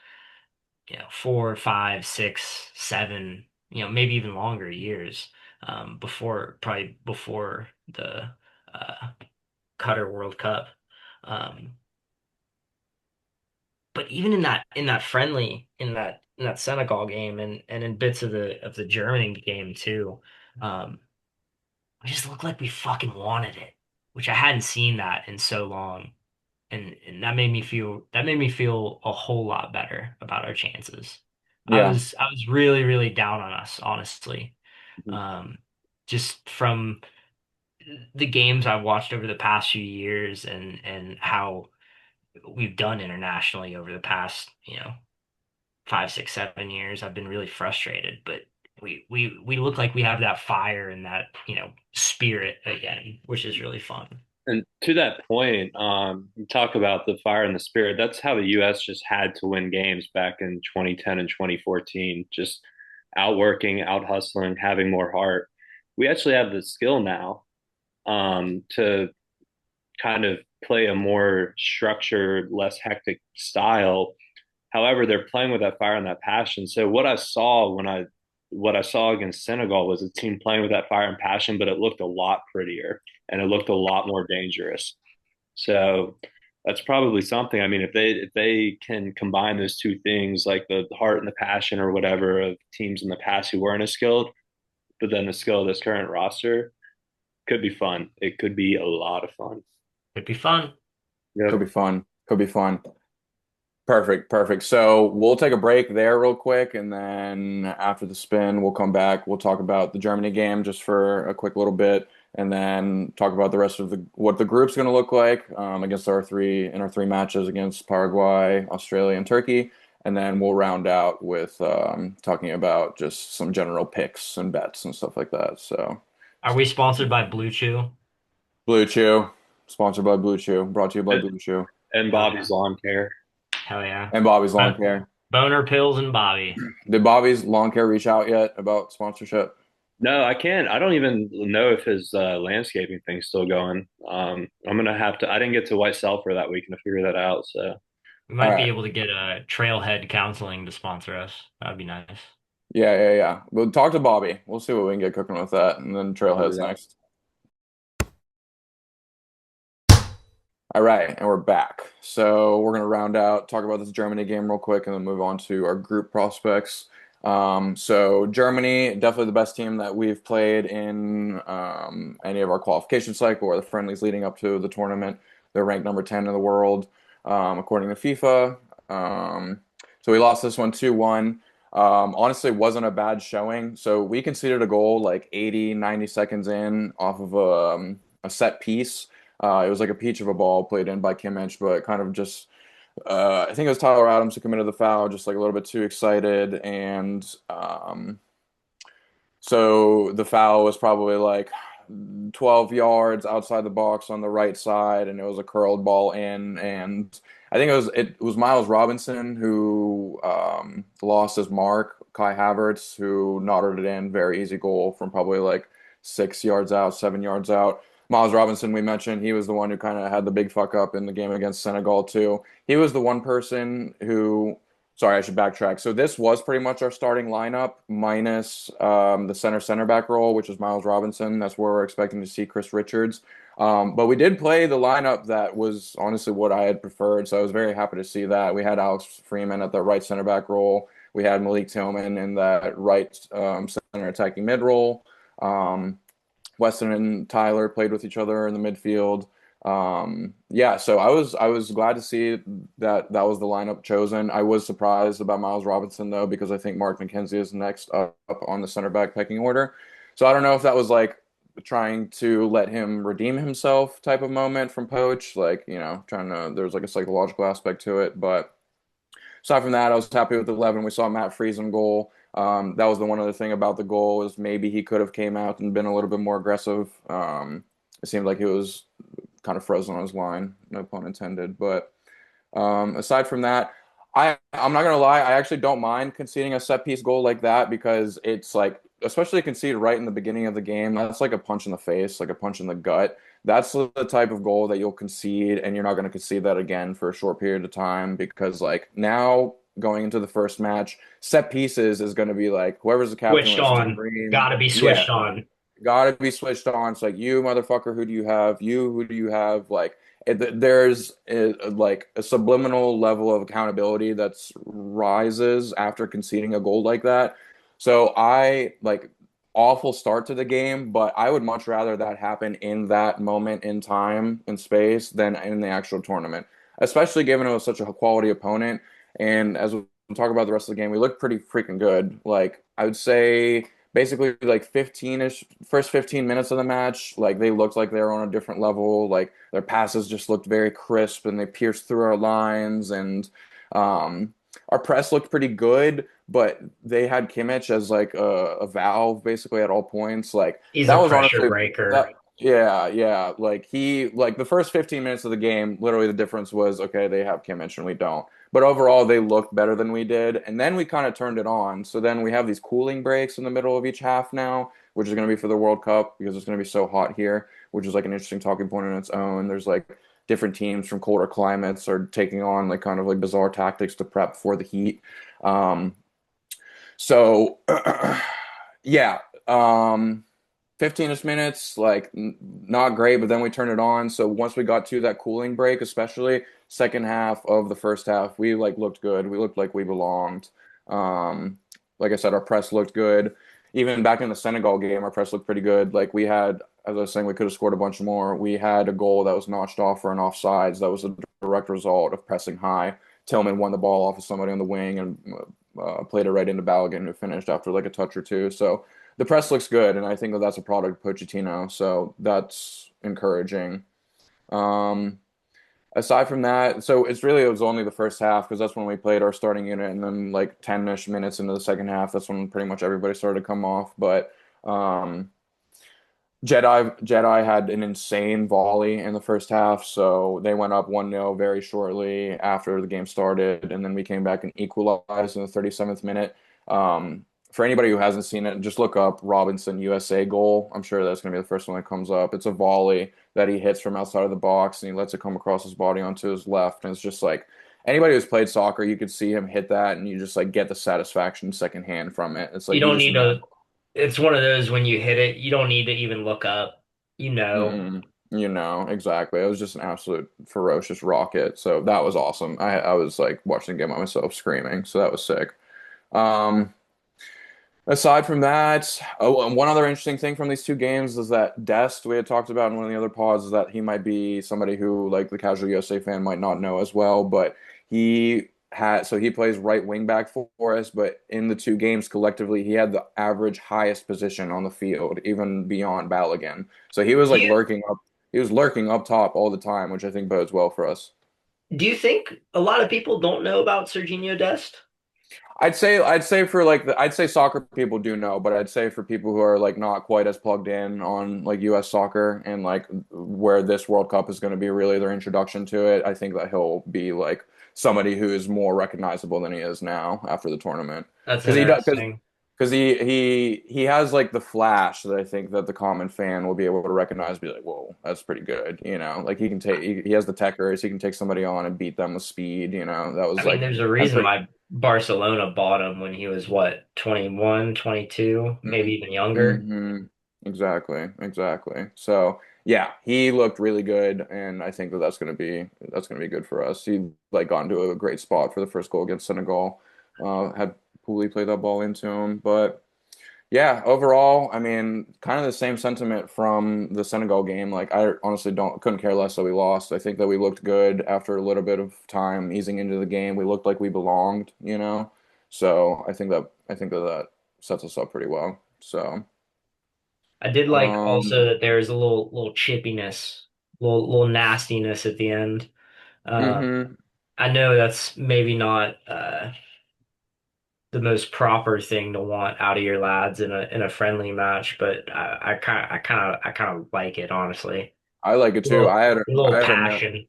4, 5, 6, 7, maybe even longer years, probably before the uh, Qatar World Cup. Um, but even in that friendly, in that Senegal game, and in bits of the Germany game too, um, we just looked like we fucking wanted it, which I hadn't seen that in so long. And that made me feel a whole lot better about our chances. I
Yeah.
was I was really, really down on us, honestly.
Mhm.
Um, just from the games I've watched over the past few years, and how we've done internationally over the past, 5, 6, 7 years, I've been really frustrated. But we look like we have that fire and that, spirit again, which is really fun.
And to that point, you talk about the fire and the spirit. That's how the U.S. just had to win games back in 2010 and 2014, just outworking, out hustling, having more heart. We actually have the skill now, to kind of play a more structured, less hectic style. However, they're playing with that fire and that passion. So what I saw against Senegal was a team playing with that fire and passion, but it looked a lot prettier and it looked a lot more dangerous. So that's probably something. I mean, if they can combine those two things, like the heart and the passion or whatever of teams in the past who weren't as skilled, but then the skill of this current roster, could be fun. It could be a lot of fun.
It'd be fun.
Could
Yep.
be fun. Could be fun. Perfect, perfect. So we'll take a break there real quick, and then after the spin, we'll come back. We'll talk about the Germany game just for a quick little bit, and then talk about the rest of the what the group's going to look like, against our three matches against Paraguay, Australia, and Turkey, and then we'll round out with talking about just some general picks and bets and stuff like that. So,
Are we sponsored by Blue Chew?
Blue Chew, sponsored by Blue Chew, brought to you by Blue Chew
And
Hell yeah.
Bobby's lawn care.
Hell yeah.
and Bobby's Lawn
Bon-
Care.
Boner pills and Bobby.
Did Bobby's Lawn Care reach out yet about sponsorship?
No, I can't. I don't even know if his landscaping thing's still going. I'm gonna have to. I didn't get to White Sulphur that weekend to figure that out. So
We
All
might be
right.
able to get a Trailhead Counseling to sponsor us. That'd be nice.
Yeah, yeah, yeah. We'll talk to Bobby. We'll see what we can get cooking with that. And then
I'll do
Trailhead's
that.
next. All right, and we're back. So we're gonna round out, talk about this Germany game real quick, and then move on to our group prospects. So Germany, definitely the best team that we've played in any of our qualification cycle or the friendlies leading up to the tournament. They're ranked number 10 in the world, according to FIFA. So we lost this one 2-1. Honestly, wasn't a bad showing. So we conceded a goal like 80, 90 seconds in off of a set piece. It was like a peach of a ball played in by Kimmich, but kind of just I think it was Tyler Adams who committed the foul, just like a little bit too excited, and so the foul was probably like 12 yards outside the box on the right side, and it was a curled ball in. And I think it was Miles Robinson who lost his mark. Kai Havertz who knotted it in, very easy goal from probably like 6 yards out, 7 yards out. Miles Robinson, we mentioned, he was the one who kind of had the big fuck up in the game against Senegal too. He was the one person who Sorry, I should backtrack. So this was pretty much our starting lineup minus the center back role, which is Miles Robinson. That's where we're expecting to see Chris Richards. But we did play the lineup that was honestly what I had preferred. So I was very happy to see that. We had Alex Freeman at the right center back role. We had Malik Tillman in that right center attacking mid role. Um, Weston and Tyler played with each other in the midfield. Yeah, so I was glad to see that that was the lineup chosen. I was surprised about Miles Robinson though, because I think Mark McKenzie is next up on the center back pecking order. So I don't know if that was like trying to let him redeem himself type of moment from Poach, like, trying to, there's like a psychological aspect to it. But aside from that, I was happy with the 11. We saw Matt Friesen goal. That was the one other thing about the goal is maybe he could have came out and been a little bit more aggressive. It seemed like he was kind of frozen on his line, no pun intended. But aside from that, I'm not gonna lie, I actually don't mind conceding a set piece goal like that because it's like, especially conceded right in the beginning of the game, that's like a punch in the face, like a punch in the gut. That's the type of goal that you'll concede, and you're not going to concede that again for a short period of time because like now going into the first match, set pieces is going to be like whoever's the captain
Switched
likes to
on.
scream.
Gotta be
Yeah,
switched on.
gotta be switched on. It's like you motherfucker, who do you have? You, who do you have? Like there's like a subliminal level of accountability that's rises after conceding a goal like that. So I like awful start to the game, but I would much rather that happen in that moment in time and space than in the actual tournament, especially given it was such a quality opponent. And as we talk about the rest of the game, we looked pretty freaking good. Like I would say basically like 15-ish first 15 minutes of the match, like they looked like they were on a different level. Like their passes just looked very crisp and they pierced through our lines, and um our press looked pretty good, but they had Kimmich as like a valve basically at all points. Like
He's
that
a
was
pressure
honestly
breaker.
that. Yeah, yeah. Like like the first 15 minutes of the game, literally the difference was okay, they have Kimmich and we don't. But overall, they looked better than we did. And then we kind of turned it on. So then we have these cooling breaks in the middle of each half now, which is going to be for the World Cup because it's going to be so hot here, which is like an interesting talking point on its own. There's like different teams from colder climates are taking on like kind of like bizarre tactics to prep for the heat. So yeah, 15ish minutes, like not great, but then we turned it on. So once we got to that cooling break, especially second half of the first half, we like looked good. We looked like we belonged. Um, like I said, our press looked good. Even back in the Senegal game, our press looked pretty good. Like we had, as I was saying, we could have scored a bunch more. We had a goal that was notched off for an offsides. That was a direct result of pressing high. Tillman won the ball off of somebody on the wing and played it right into Balogun, who finished after like a touch or two. So the press looks good, and I think that that's a product of Pochettino, so that's encouraging. Um, Aside from that, so it was only the first half because that's when we played our starting unit, and then like 10-ish minutes into the second half, that's when pretty much everybody started to come off. But um, Jedi had an insane volley in the first half, so they went up 1-0 very shortly after the game started, and then we came back and equalized in the 37th minute. For anybody who hasn't seen it, just look up Robinson USA goal. I'm sure that's going to be the first one that comes up. It's a volley that he hits from outside of the box and he lets it come across his body onto his left. And it's just like anybody who's played soccer, you could see him hit that and you just like get the satisfaction secondhand from it. It's
You
like you
don't
just
need
know.
to, it's one of those when you hit it, you don't need to even look up. You know.
Mm, exactly. It was just an absolute ferocious rocket. So that was awesome. I was like watching the game by myself screaming. So that was sick. Um, Aside from that, oh, and one other interesting thing from these two games is that Dest, we had talked about in one of the other pods, is that he might be somebody who, like the casual USA fan, might not know as well. But he plays right wing back for us. But in the two games collectively, he had the average highest position on the field, even beyond Balogun. So he was
Do
like
you
he was lurking up top all the time, which I think bodes well for us.
do you think a lot of people don't know about Serginho Dest?
I'd say for like I'd say soccer people do know, but I'd say for people who are like not quite as plugged in on like US soccer and like where this World Cup is going to be really their introduction to it, I think that he'll be like somebody who is more recognizable than he is now after the tournament.
That's
Because he does
interesting.
because he has like the flash that I think that the common fan will be able to recognize, be like, whoa, that's pretty good, Like he can take he has the techers, he can take somebody on and beat them with speed, That
I
was
mean,
like
there's a
I'm
reason
pretty.
why Barcelona bought him when he was what, 21, 22, maybe even younger.
Mm-hmm. Exactly, exactly. So yeah, he looked really good, and I think that that's gonna be good for us. He like got into a great spot for the first goal against Senegal. Had Pooley play that ball into him, but Yeah, overall, I mean, kind of the same sentiment from the Senegal game. Like, I honestly don't couldn't care less that we lost. I think that we looked good after a little bit of time easing into the game. We looked like we belonged, you know. So I think that that sets us up pretty well. So,
I did like also
um,
that there was a little chippiness, little nastiness at the end. Uh,
hmm
I know that's maybe not the most proper thing to want out of your lads in a friendly match, but I kind of like it honestly.
I like it
A
too.
little, a
I
little
had a note.
passion.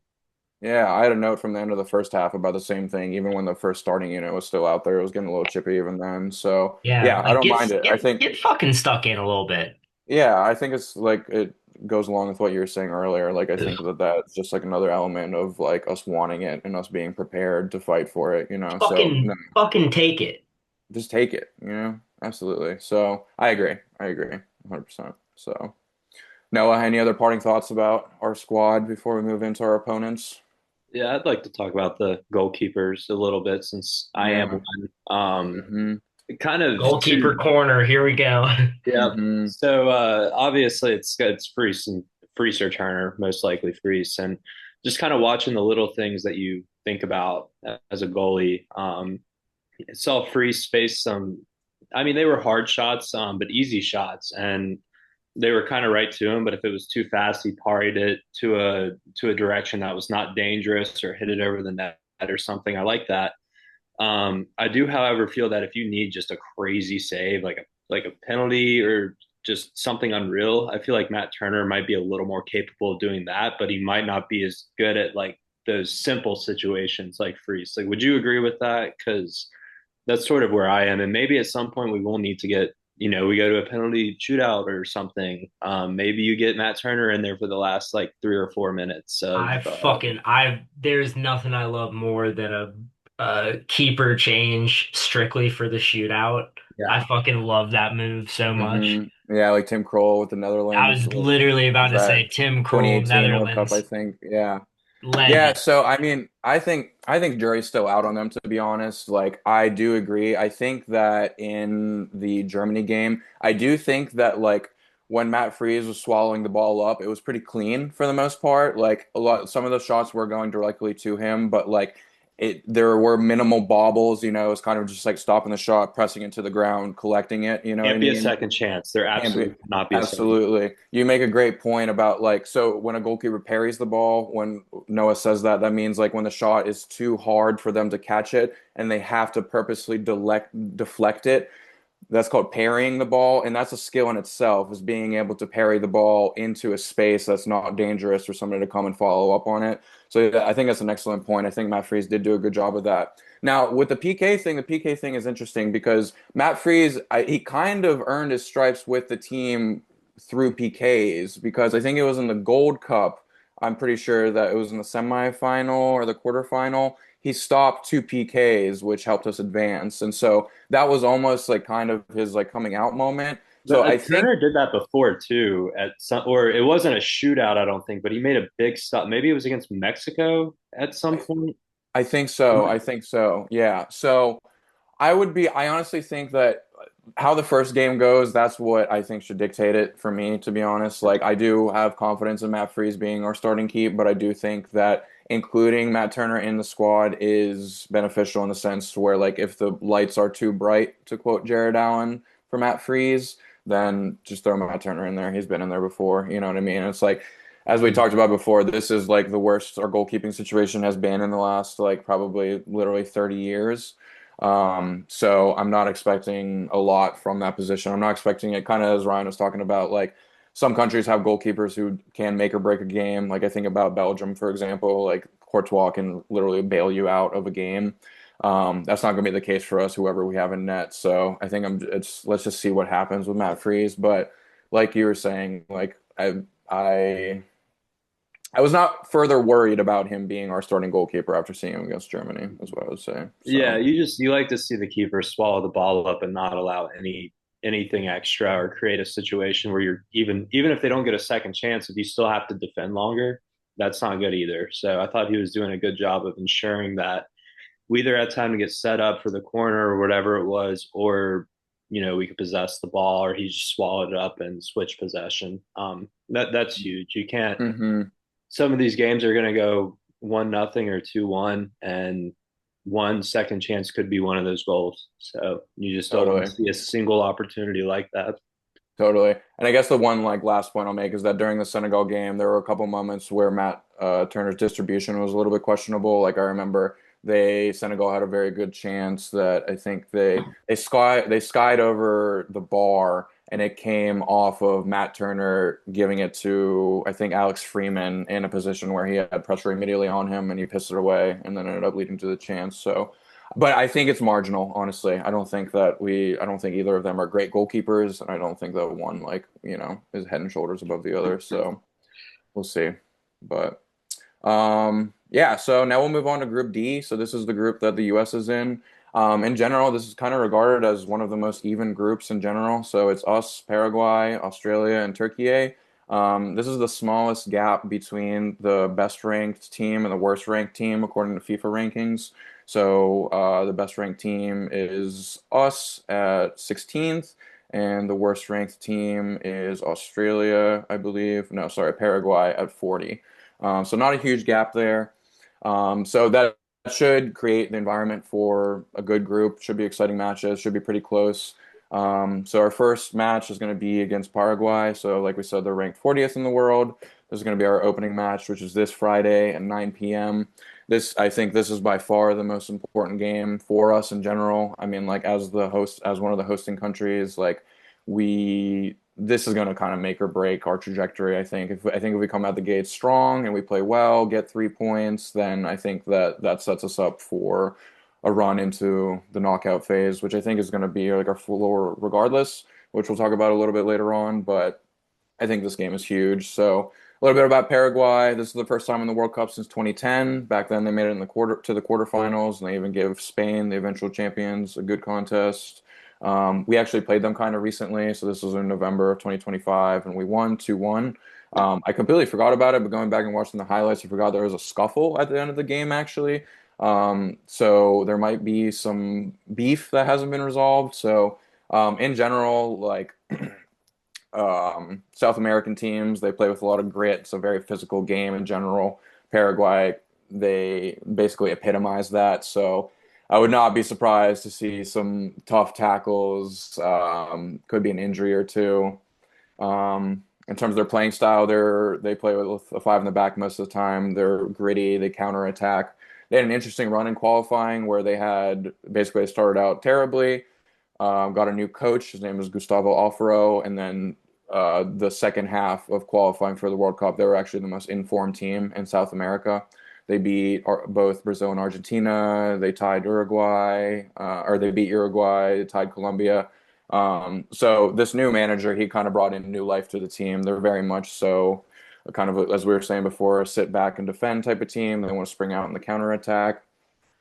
Yeah, I had a note from the end of the first half about the same thing. Even when the first starting unit was still out there, it was getting a little chippy even then. So
Yeah,
yeah, I
like
don't
get
mind it. I
get
think
get fucking stuck in a little bit.
Yeah, I think it's like it goes along with what you were saying earlier. Like I think
Ugh.
that that's just like another element of like us wanting it and us being prepared to fight for it, you know. So no,
Fucking take it.
just take it, you know. Absolutely. So I agree. I agree 100%. So Noah, any other parting thoughts about our squad before we move into our opponents?
Yeah, I'd like to talk about the goalkeepers a little bit since I am
Yeah.
one.
hmm
Kind of
Goalkeeper
two.
corner, here we go.
Yeah.
hmm
So obviously it's Freese and Freese or Turner, most likely Freese, and just kind of watching the little things that you think about as a goalie. Saw Freese face some. I mean, they were hard shots, but easy shots, and they were kind of right to him. But if it was too fast, he parried it to a direction that was not dangerous or hit it over the net or something. I like that. I do, however, feel that if you need just a crazy save, like a penalty or just something unreal, I feel like Matt Turner might be a little more capable of doing that, but he might not be as good at like those simple situations like Freeze. Like, would you agree with that? Because that's sort of where I am, and maybe at some point we will need to get. We go to a penalty shootout or something. Maybe you get Matt Turner in there for the last like 3 or 4 minutes of
There's nothing I love more than a keeper change strictly for the shootout. I
yeah.
fucking love that move so much.
Yeah, like Tim Krul with the
I
Netherlands.
was
What
literally about
was
to
that?
say Tim Krul,
2018 World Cup, I
Netherlands,
think. Yeah. Yeah,
legend.
so I mean, I think jury's still out on them to be honest. Like I do agree. I think that in the Germany game, I do think that like when Matt Freese was swallowing the ball up, it was pretty clean for the most part. Like some of the shots were going directly to him, but like there were minimal bobbles, you know, it was kind of just like stopping the shot, pressing it to the ground, collecting it, you know what I
Can't be a
mean?
second chance. There
Can't be.
absolutely cannot be a second.
Absolutely. You make a great point about like, so when a goalkeeper parries the ball, when Noah says that, that means like when the shot is too hard for them to catch it and they have to purposely deflect it. That's called parrying the ball, and that's a skill in itself, is being able to parry the ball into a space that's not dangerous for somebody to come and follow up on it. So yeah, I think that's an excellent point. I think Matt Freese did do a good job of that. Now, with the PK thing is interesting because Matt Freese, he kind of earned his stripes with the team through PKs because I think it was in the Gold Cup. I'm pretty sure that it was in the semifinal or the quarterfinal. He stopped two PKs, which helped us advance. And so that was almost like kind of his like coming out moment. So I think
Turner did that before too at some, or it wasn't a shootout, I don't think, but he made a big stop. Maybe it was against Mexico at some
I,
point.
I think so. I think so. Yeah. So I honestly think that how the first game goes, that's what I think should dictate it for me, to be honest. Like, I do have confidence in Matt Freese being our starting keep, but I do think that including Matt Turner in the squad is beneficial in the sense where, like, if the lights are too bright, to quote Jared Allen for Matt Freese, then just throw Matt Turner in there. He's been in there before. You know what I mean? It's like, as we talked about before, this is like the worst our goalkeeping situation has been in the last, like, probably literally 30 years. So I'm not expecting a lot from that position. I'm not expecting it kind of as Ryan was talking about, like some countries have goalkeepers who can make or break a game. Like I think about Belgium, for example, like Courtois can literally bail you out of a game. That's not going to be the case for us, whoever we have in net. So I think let's just see what happens with Matt Freeze. But like you were saying, like I I was not further worried about him being our starting goalkeeper after seeing him against Germany, is what I would say.
Yeah,
So.
you like to see the keeper swallow the ball up and not allow anything extra or create a situation where you're even if they don't get a second chance, if you still have to defend longer, that's not good either. So I thought he was doing a good job of ensuring that we either had time to get set up for the corner or whatever it was, or we could possess the ball, or he just swallowed it up and switched possession. That's huge. You can't.
Hmm.
Some of these games are going to go 1-0 or 2-1, and 1 second chance could be one of those goals. So you just don't want to
Totally.
see a single opportunity like that.
Totally. And I guess the one like last point I'll make is that during the Senegal game, there were a couple moments where Matt Turner's distribution was a little bit questionable. Like I remember Senegal had a very good chance that I think they skied over the bar and it came off of Matt Turner giving it to I think Alex Freeman in a position where he had pressure immediately on him and he pissed it away and then ended up leading to the chance. So but I think it's marginal, honestly. I don't think either of them are great goalkeepers, and I don't think that one is head and shoulders above the other. So we'll see. But yeah, so now we'll move on to Group D. So this is the group that the US is in. In general, this is kind of regarded as one of the most even groups in general. So it's us, Paraguay, Australia, and Turkey. This is the smallest gap between the best ranked team and the worst ranked team according to FIFA rankings. So the best ranked team is us at 16th, and the worst ranked team is Australia, I believe. No, sorry, Paraguay at 40. So not a huge gap there. So that should create the environment for a good group. Should be exciting matches. Should be pretty close. So our first match is going to be against Paraguay. So like we said, they're ranked 40th in the world. This is going to be our opening match, which is this Friday at 9 p.m. I think this is by far the most important game for us in general. I mean, like as the host, as one of the hosting countries, like this is going to kind of make or break our trajectory. I think if we come out the gate strong and we play well, get 3 points, then I think that sets us up for a run into the knockout phase, which I think is going to be like our floor regardless, which we'll talk about a little bit later on. But I think this game is huge. So a little bit about Paraguay. This is the first time in the World Cup since 2010. Back then, they made it in the quarterfinals, and they even gave Spain, the eventual champions, a good contest. We actually played them kind of recently, so this was in November of 2025, and we won 2-1. I completely forgot about it, but going back and watching the highlights, I forgot there was a scuffle at the end of the game, actually. So there might be some beef that hasn't been resolved. So in general, like South American teams. They play with a lot of grit. It's a very physical game in general. Paraguay, they basically epitomize that. So I would not be surprised to see some tough tackles. Could be an injury or two. In terms of their playing style, they play with a five in the back most of the time. They're gritty. They counter attack. They had an interesting run in qualifying where they started out terribly. Got a new coach. His name is Gustavo Alfaro, and then the second half of qualifying for the World Cup, they were actually the most informed team in South America. They beat both Brazil and Argentina. They tied Uruguay, or they beat Uruguay. They tied Colombia. So this new manager, he kind of brought in new life to the team. They're very much so kind of, as we were saying before, a sit back and defend type of team. They want to spring out in the counterattack.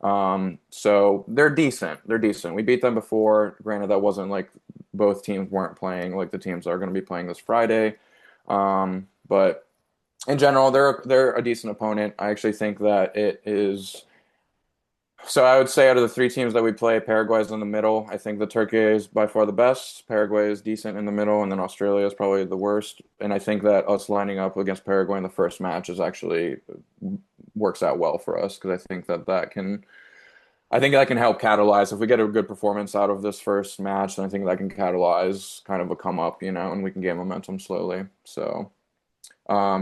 So they're decent. They're decent. We beat them before. Granted, that wasn't like both teams weren't playing like the teams that are going to be playing this Friday. But in general, they're a decent opponent. I actually think that it is. So I would say out of the three teams that we play, Paraguay is in the middle. I think the Turkey is by far the best. Paraguay is decent in the middle, and then Australia is probably the worst. And I think that us lining up against Paraguay in the first match is actually works out well for us because I think that can help catalyze if we get a good performance out of this first match, then I think that can catalyze kind of a come up, and we can gain momentum slowly. So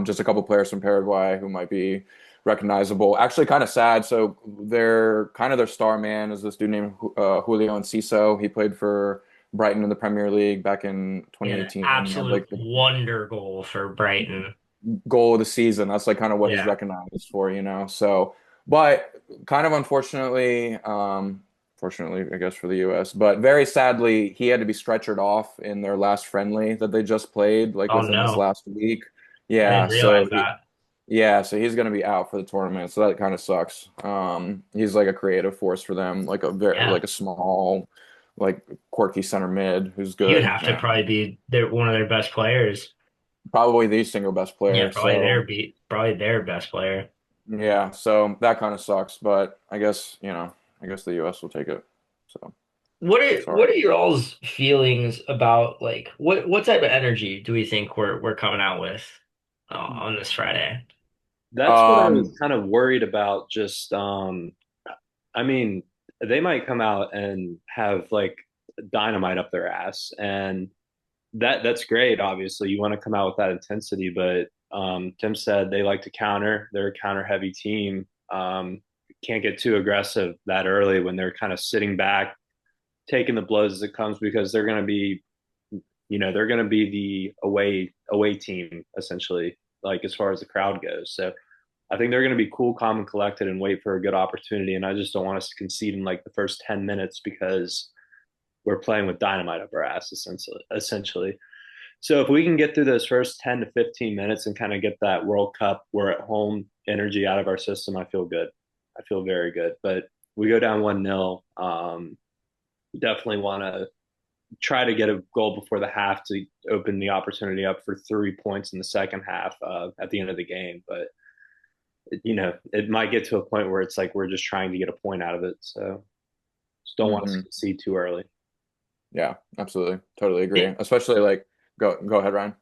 just a couple players from Paraguay who might be recognizable. Actually, kind of sad. So their star man is this dude named Julio Enciso. He played for Brighton in the Premier League back in
Yeah, an
2018. Had
absolute
like the
wonder goal for Brighton.
goal of the season. That's like kind of what he's
Yeah.
recognized for. So, but kind of unfortunately, fortunately, I guess for the US, but very sadly, he had to be stretchered off in their last friendly that they just played, like
Oh
within this
no,
last week.
I
Yeah,
didn't realize that.
so he's going to be out for the tournament. So that kind of sucks. He's like a creative force for them, like
Yeah,
a small, like quirky center mid who's
he would
good.
have to
Yeah,
probably be one of their best players.
probably the single best
Yeah,
player. So
probably their best player.
yeah, so that kind of sucks, but I guess the US will take it. So
what
Sorry.
are your all's feelings about like what type of energy do we think we're coming out with on this Friday?
That's what I was
Um,
kind of worried about. Just, I mean, they might come out and have like dynamite up their ass, and that's great. Obviously, you want to come out with that intensity, but Tim said they like to counter. They're a counter heavy team. Can't get too aggressive that early when they're kind of sitting back, taking the blows as it comes because they're going to be, they're going to be the away team essentially, like as far as the crowd goes. So I think they're going to be cool, calm, and collected and wait for a good opportunity. And I just don't want us to concede in like the first 10 minutes because we're playing with dynamite up our ass essentially. So if we can get through those first 10 to 15 minutes and kind of get that World Cup, we're at home energy out of our system, I feel good. I feel very good. But we go down 1-0. Definitely want to try to get a goal before the half to open the opportunity up for 3 points in the second half at the end of the game. But, it might get to a point where it's like we're just trying to get a point out of it. So just don't want us to
mhm.
concede too early.
Yeah, absolutely. Totally agree.
Yeah,
Especially like go ahead, Ryan.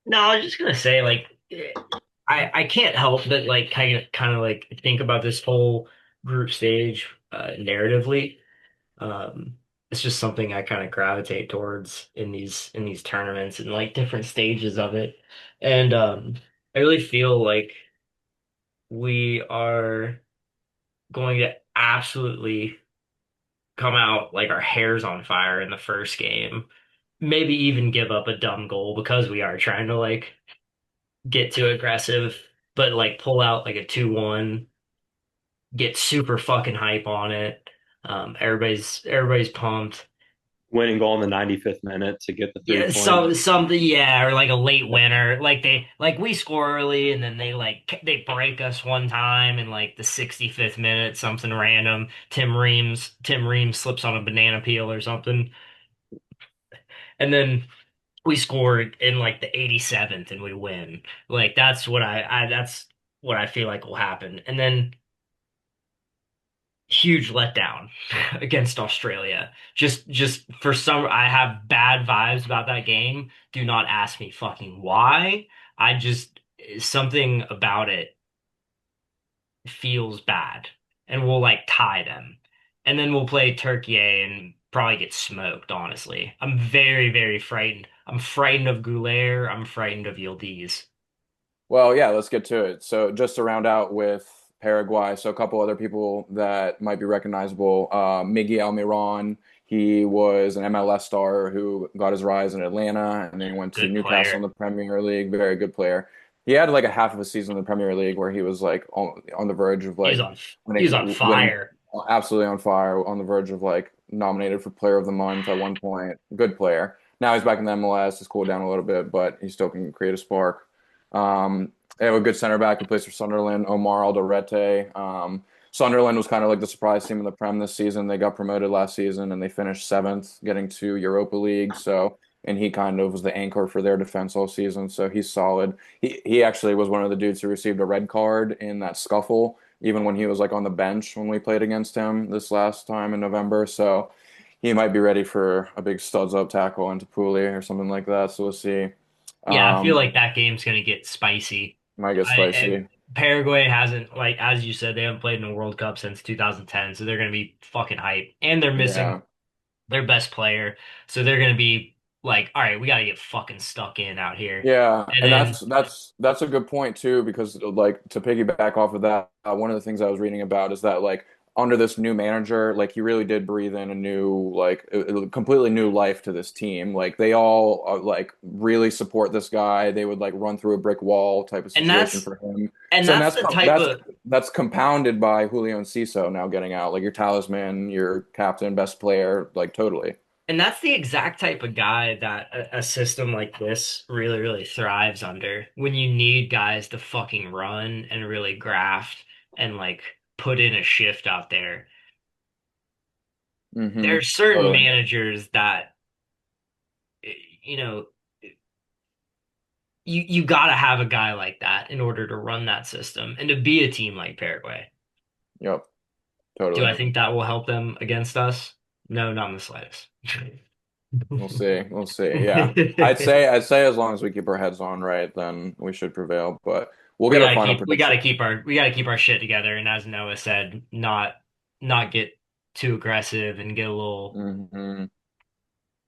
no, I was just gonna say like I can't help but like kind of like think about this whole group stage narratively. Um, it's just something I kind of gravitate towards in these tournaments and like different stages of it. And I really feel like we are going to absolutely come out like our hair's on fire in the first game. Maybe even give up a dumb goal because we are trying to like get too aggressive, but like pull out like a 2-1, get super fucking hype on it. Everybody's pumped.
Winning goal in the 95th minute to get the three
Yeah,
points.
something, yeah, or like a late winner. Like we score early and then they break us one time in like the 65th minute, something random. Tim Reams slips on a banana peel or something. And then we scored in like the 87th and we win. Like that's what I feel like will happen. And then huge letdown against Australia. Just for some I have bad vibes about that game. Do not ask me fucking why. I just something about it feels bad. And we'll like tie them. And then we'll play Turkey and probably get smoked, honestly. I'm very, very frightened. I'm frightened of Goulet. I'm frightened of Yildiz.
Well, yeah, let's get to it. So just to round out with Paraguay, so a couple other people that might be recognizable. Miguel Almiron, he was an MLS star who got his rise in Atlanta and then went to
Good
Newcastle in
player.
the Premier League. Very good player. He had like a half of a season in the Premier League where he was like on the verge of
He's
like
on he's on
winning,
fire.
absolutely on fire, on the verge of like nominated for Player of the Month at one point. Good player. Now he's back in the MLS. He's cooled down a little bit, but he still can create a spark. They have a good center back who plays for Sunderland, Omar Alderete. Sunderland was kind of like the surprise team in the Prem this season. They got promoted last season and they finished seventh, getting to Europa League. So, and he kind of was the anchor for their defense all season. So he's solid. He actually was one of the dudes who received a red card in that scuffle, even when he was like on the bench when we played against him this last time in November. So he might be ready for a big studs up tackle into Puli or something like that. So we'll see.
Yeah, I feel
Um,
like that game's gonna get spicy.
might get
And
spicy.
Paraguay hasn't, like as you said, they haven't played in a World Cup since 2010, so they're gonna be fucking hype. And they're missing
Yeah.
their best player, so they're gonna be like, all right, we gotta get fucking stuck in out here.
Yeah,
And
and
then
that's a good point too, because like to piggyback off of that, one of the things I was reading about is that like under this new manager, like he really did breathe in a new like a completely new life to this team. Like they all like really support this guy. They would like run through a brick wall type of
and
situation for him.
and
So and
that's the type of
that's compounded by Julio and Ciso now getting out, like your talisman, your captain, best player, like totally.
and that's the exact type of guy that a system like this really, really thrives under. When you need guys to fucking run and really graft and like put in a shift out there.
Hmm.
There's certain
Totally.
managers that you know you got to have a guy like that in order to run that system and to be a team like Paraguay.
Yep.
Do
Totally.
I think that will help them against us? No, not in the slightest.
We'll see. We'll see. Yeah. I'd say as long as we keep our heads on right, then we should prevail. But we'll get our final
We
prediction.
gotta keep our shit together, and as Noah said, not get too aggressive and
Hmm.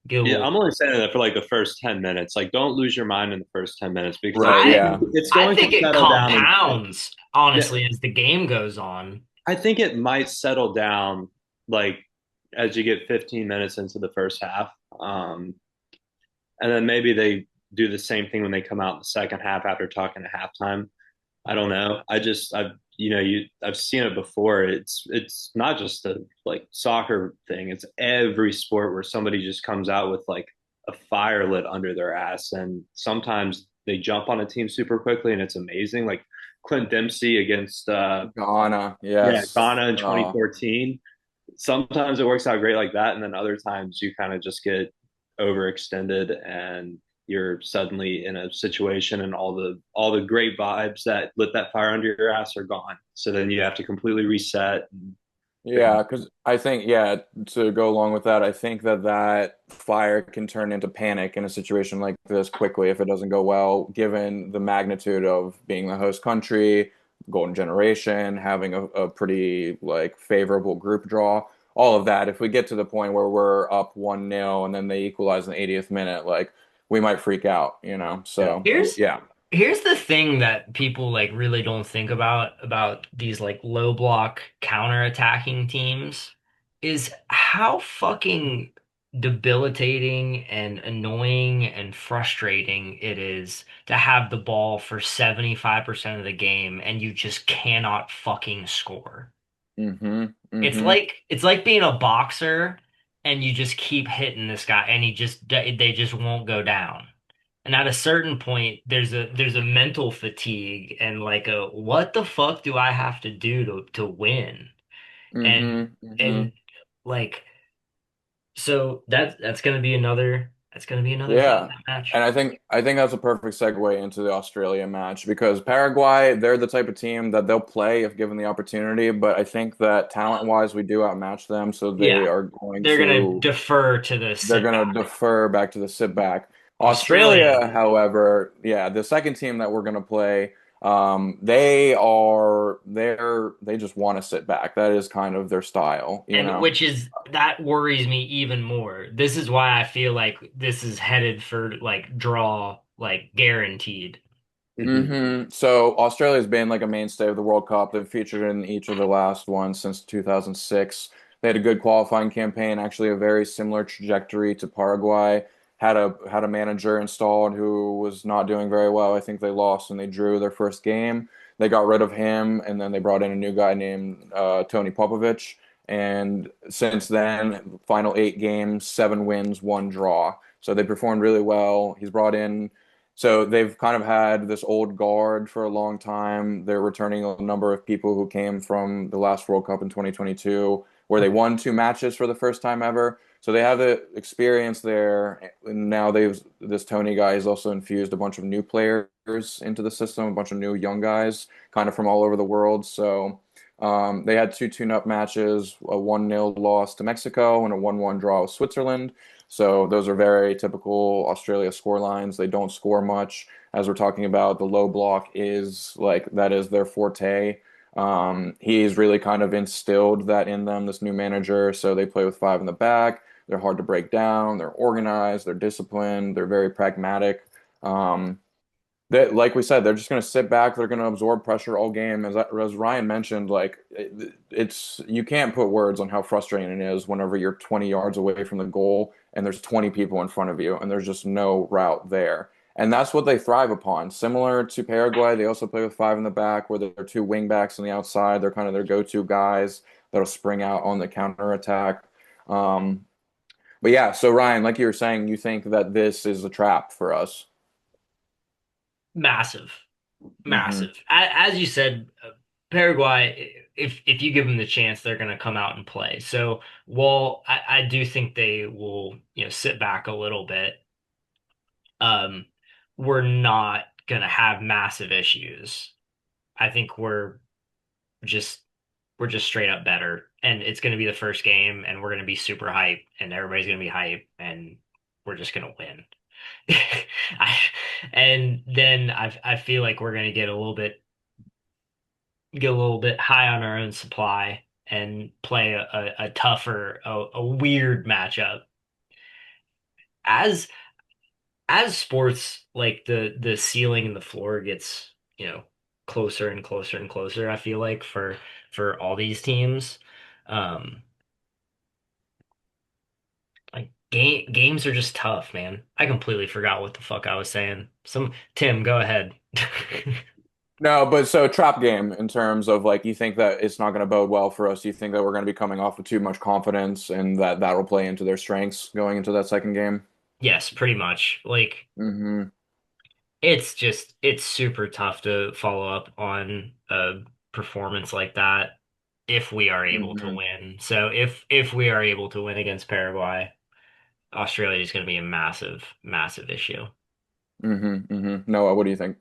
get a
Yeah,
little.
I'm only saying that for like the first 10 minutes. Like, don't lose your mind in the first 10 minutes because
Right. Yeah.
it's
I
going to
think it
settle down. And
compounds, honestly, as the game goes on.
I think it might settle down like as you get 15 minutes into the first half. Um, and then maybe they do the same thing when they come out in the second half after talking at halftime. I don't know. I've seen it before. It's not just a like soccer thing. It's every sport where somebody just comes out with like a fire lit under their ass, and sometimes they jump on a team super quickly, and it's amazing. Like Clint Dempsey against
Ghana.
yeah,
Yes.
Ghana in 2014. Sometimes it works out great like that, and then other times you kind of just get overextended and you're suddenly in a situation and all the great vibes that lit that fire under your ass are gone. So then you have to completely reset and figure.
Yeah, because I think, yeah, to go along with that, I think that fire can turn into panic in a situation like this quickly if it doesn't go well, given the magnitude of being the host country, golden generation, having a pretty like favorable group draw, all of that. If we get to the point where we're up 1-0 and then they equalize in the 80th minute, like we might freak out, you know?
Yeah.
So,
Here's
yeah.
here's the thing that people like really don't think about these like low block counter-attacking teams is how fucking debilitating and annoying and frustrating it is to have the ball for 75% of the game and you just cannot fucking score.
Mm-hmm. Mm-hmm.
It's like being a boxer and you just keep hitting this guy and they just won't go down. And at a certain point, there's a mental fatigue and like a what the fuck do I have to do to win? And
Mm-hmm. Mm-hmm.
and like so that's gonna be another fun
Yeah.
match.
And I think that's a perfect segue into the Australia match because Paraguay, they're the type of team that they'll play if given the opportunity, but I think that talent-wise we do outmatch them, so
Yeah,
they are going
they're gonna
to
defer to the
they're
sit
going to
back.
defer back to the sit back.
Australia,
Australia, however, yeah, the second team that we're going to play, they just want to sit back. That is kind of their style, you
and
know.
which is that worries me even more. This is why I feel like this is headed for like draw, like guaranteed.
Mhm.
So Australia's been like a mainstay of the World Cup. They've featured in each of the last ones since 2006. They had a good qualifying campaign, actually a very similar trajectory to Paraguay. Had a manager installed who was not doing very well. I think they lost and they drew their first game. They got rid of him, and then they brought in a new guy named Tony Popovich. And since then, final 8 games, 7 wins, 1 draw. So they performed really well. He's brought in so they've kind of had this old guard for a long time. They're returning a number of people who came from the last World Cup in 2022, where they won 2 matches for the first time ever. So they have the experience there. And now this Tony guy has also infused a bunch of new players into the system, a bunch of new young guys, kind of from all over the world. So they had 2 tune-up matches, a 1-0 loss to Mexico and a 1-1 draw with Switzerland. So those are very typical Australia score lines. They don't score much. As we're talking about, the low block is like that is their forte. He's really kind of instilled that in them, this new manager. So they play with 5 in the back. They're hard to break down. They're organized. They're disciplined. They're very pragmatic. Um, that, like we said, they're just going to sit back. They're going to absorb pressure all game. As Ryan mentioned, like it's you can't put words on how frustrating it is whenever you're 20 yards away from the goal and there's 20 people in front of you and there's just no route there. And that's what they thrive upon. Similar to Paraguay, they also play with 5 in the back, where there are 2 wingbacks on the outside. They're kind of their go-to guys that'll spring out on the counter attack. Um, but yeah, so Ryan, like you were saying, you think that this is a trap for us.
Massive,
Hmm.
massive. As you said, Paraguay, if you give them the chance, they're going to come out and play. So, while I do think they will, sit back a little bit, um, we're not going to have massive issues. I think just we're just straight up better, and it's going to be the first game, and we're going to be super hype, and everybody's going to be hype, and we're just going to win. I, and then I feel like we're going to get a little bit high on our own supply and play a tougher, a weird matchup. As as sports, like the ceiling and the floor gets, closer and closer and closer, I feel like for all these teams. Um like games are just tough, man. I completely forgot what the fuck I was saying. Tim, go ahead.
No, but so trap game in terms of like you think that it's not going to bode well for us. You think that we're going to be coming off with too much confidence and that will play into their strengths going into that second game.
Yes, pretty much. Like
Hmm.
it's super tough to follow up on a performance like that if we are able to
Hmm.
win. So if we are able to win against Paraguay, Australia is going to be a massive, massive issue.
Noah, what do you think?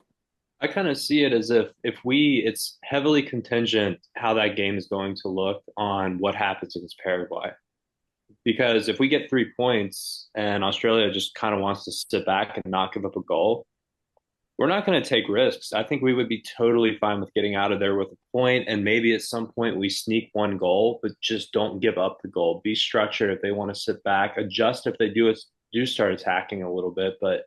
I kind of see it as it's heavily contingent how that game is going to look on what happens against Paraguay. Because if we get 3 points and Australia just kind of wants to sit back and not give up a goal, we're not going to take risks. I think we would be totally fine with getting out of there with a point, and maybe at some point we sneak one goal, but just don't give up the goal. Be structured if they want to sit back, adjust if they do start attacking a little bit. But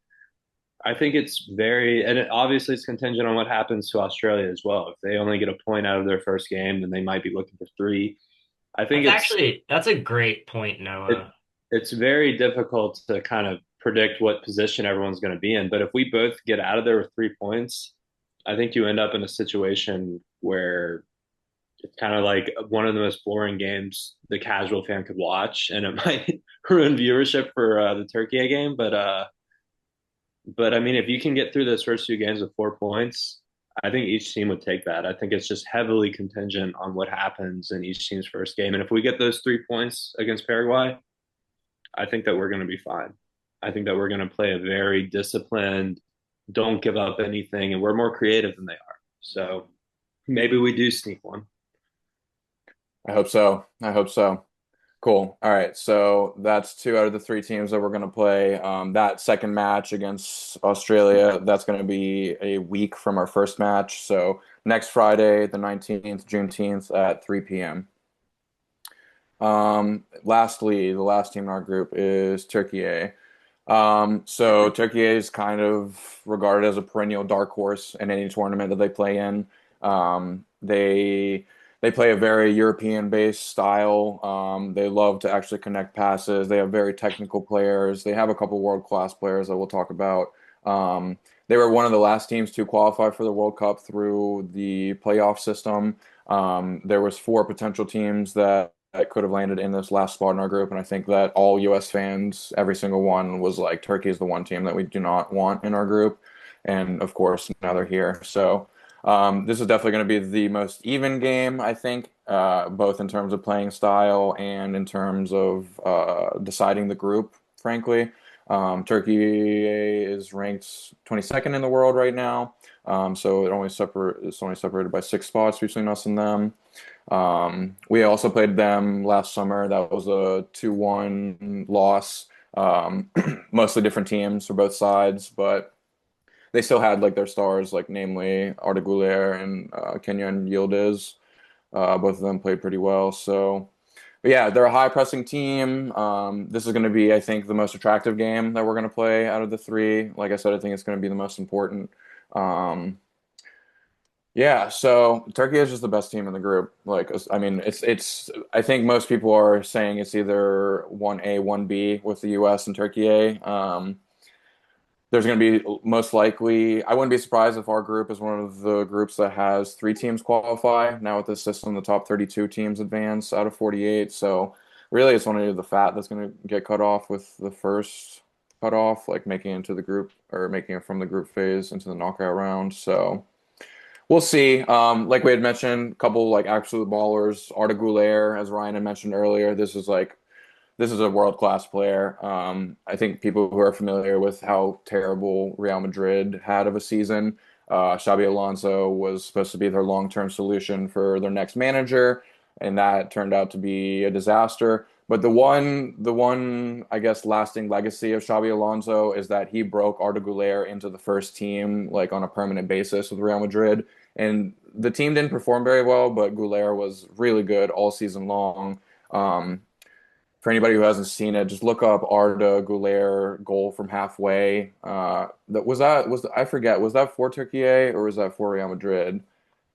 I think it's and obviously it's contingent on what happens to Australia as well. If they only get a point out of their first game, then they might be looking for three. I think
That's a great point,
it,
Noah.
it's very difficult to kind of predict what position everyone's going to be in. But if we both get out of there with 3 points, I think you end up in a situation where it's kind of like one of the most boring games the casual fan could watch, and it might ruin viewership for the Turkey game. But I mean, if you can get through those first two games with 4 points, I think each team would take that. I think it's just heavily contingent on what happens in each team's first game. And if we get those 3 points against Paraguay, I think that we're going to be fine. I think that we're going to play a very disciplined, don't give up anything, and we're more creative than they are. So maybe we do sneak one.
I hope so. I hope so. Cool. All right. So that's two out of the three teams that we're going to play. That second match against Australia, that's going to be a week from our first match. So next Friday, the 19th, Juneteenth at 3 p.m. Lastly, the last team in our group is Turkey A. So Turkey is kind of regarded as a perennial dark horse in any tournament that they play in. They play a very European-based style. They love to actually connect passes. They have very technical players. They have a couple world-class players that we'll talk about. They were one of the last teams to qualify for the World Cup through the playoff system. There was four potential teams that could have landed in this last spot in our group, and I think that all U.S. fans, every single one, was like, Turkey is the one team that we do not want in our group, and of course now they're here. So this is definitely going to be the most even game, I think, both in terms of playing style and in terms of deciding the group, frankly. Turkey is ranked 22nd in the world right now, so it's only separated by 6 spots between us and them. We also played them last summer. That was a 2-1 loss. Mostly different teams for both sides, but they still had like their stars, like namely Arda Güler and Kenyon Yildiz. Both of them played pretty well. So, but yeah, they're a high pressing team. This is going to be, I think, the most attractive game that we're going to play out of the three. Like I said, I think it's going to be the most important. Yeah, so Turkey is just the best team in the group. Like, I mean, it's. I think most people are saying it's either 1A, 1B with the U.S. and Turkey A. There's going to be most likely. I wouldn't be surprised if our group is one of the groups that has three teams qualify. Now with this system, the top 32 teams advance out of 48. So really, it's only the fat that's going to get cut off with the first cut off, like making it into the group or making it from the group phase into the knockout round. So. We'll see. Like we had mentioned, a couple like absolute ballers. Arda Güler, as Ryan had mentioned earlier, this is a world class player. I think people who are familiar with how terrible Real Madrid had of a season, Xabi Alonso was supposed to be their long term solution for their next manager. and that turned out to be a disaster. But the one, I guess, lasting legacy of Xabi Alonso is that he broke Arda Güler into the first team like on a permanent basis with Real Madrid, and the team didn't perform very well, but Güler was really good all season long. Um, for anybody who hasn't seen it, just look up Arda Güler goal from halfway. I forget, was that for Turkey or was that for Real Madrid?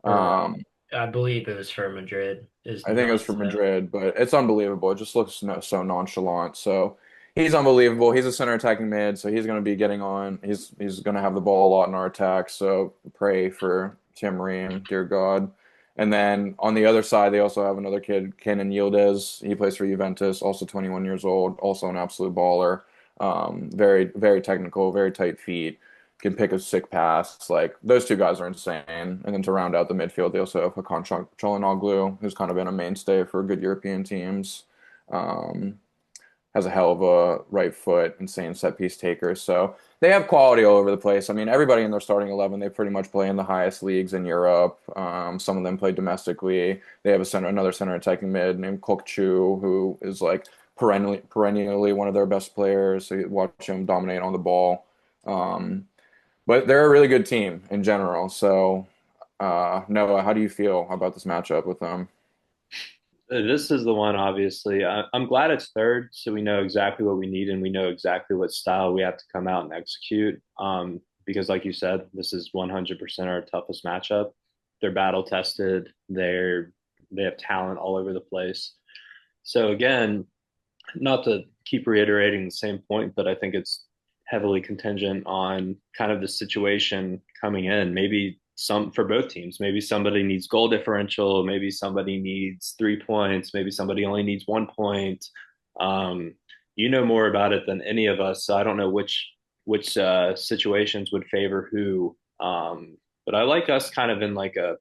For
Um,
I believe it was for Madrid. Is
I think it was
not
for Madrid, but it's unbelievable. It just looks so nonchalant. So he's unbelievable. He's a center attacking mid, so he's going to be getting on. He's going to have the ball a lot in our attack. So pray for Tim Ream, dear God. And then on the other side, they also have another kid, Kenan Yildiz. He plays for Juventus, also 21 years old, also an absolute baller. Very, very technical, very tight feet, can pick a sick pass. Like those two guys are insane. And then to round out the midfield, they also have Hakan Çalhanoğlu, who's kind of been a mainstay for good European teams. Um, has a hell of a right foot, insane set piece taker. So they have quality all over the place. I mean, everybody in their starting 11, they pretty much play in the highest leagues in Europe. Some of them play domestically. They have another center attacking mid named Kokchu, who is like perennially one of their best players. So you watch him dominate on the ball. Um, but they're a really good team in general. So, Noah, how do you feel about this matchup with them?
This is the one, obviously. I'm glad it's third, so we know exactly what we need and we know exactly what style we have to come out and execute. Because, like you said, this is 100% our toughest matchup. They're battle tested. They have talent all over the place. So again, not to keep reiterating the same point, but I think it's heavily contingent on kind of the situation coming in. Maybe some for both teams. Maybe somebody needs goal differential. Maybe somebody needs 3 points. Maybe somebody only needs 1 point. You know more about it than any of us, so I don't know which situations would favor who. But I like us kind of in like a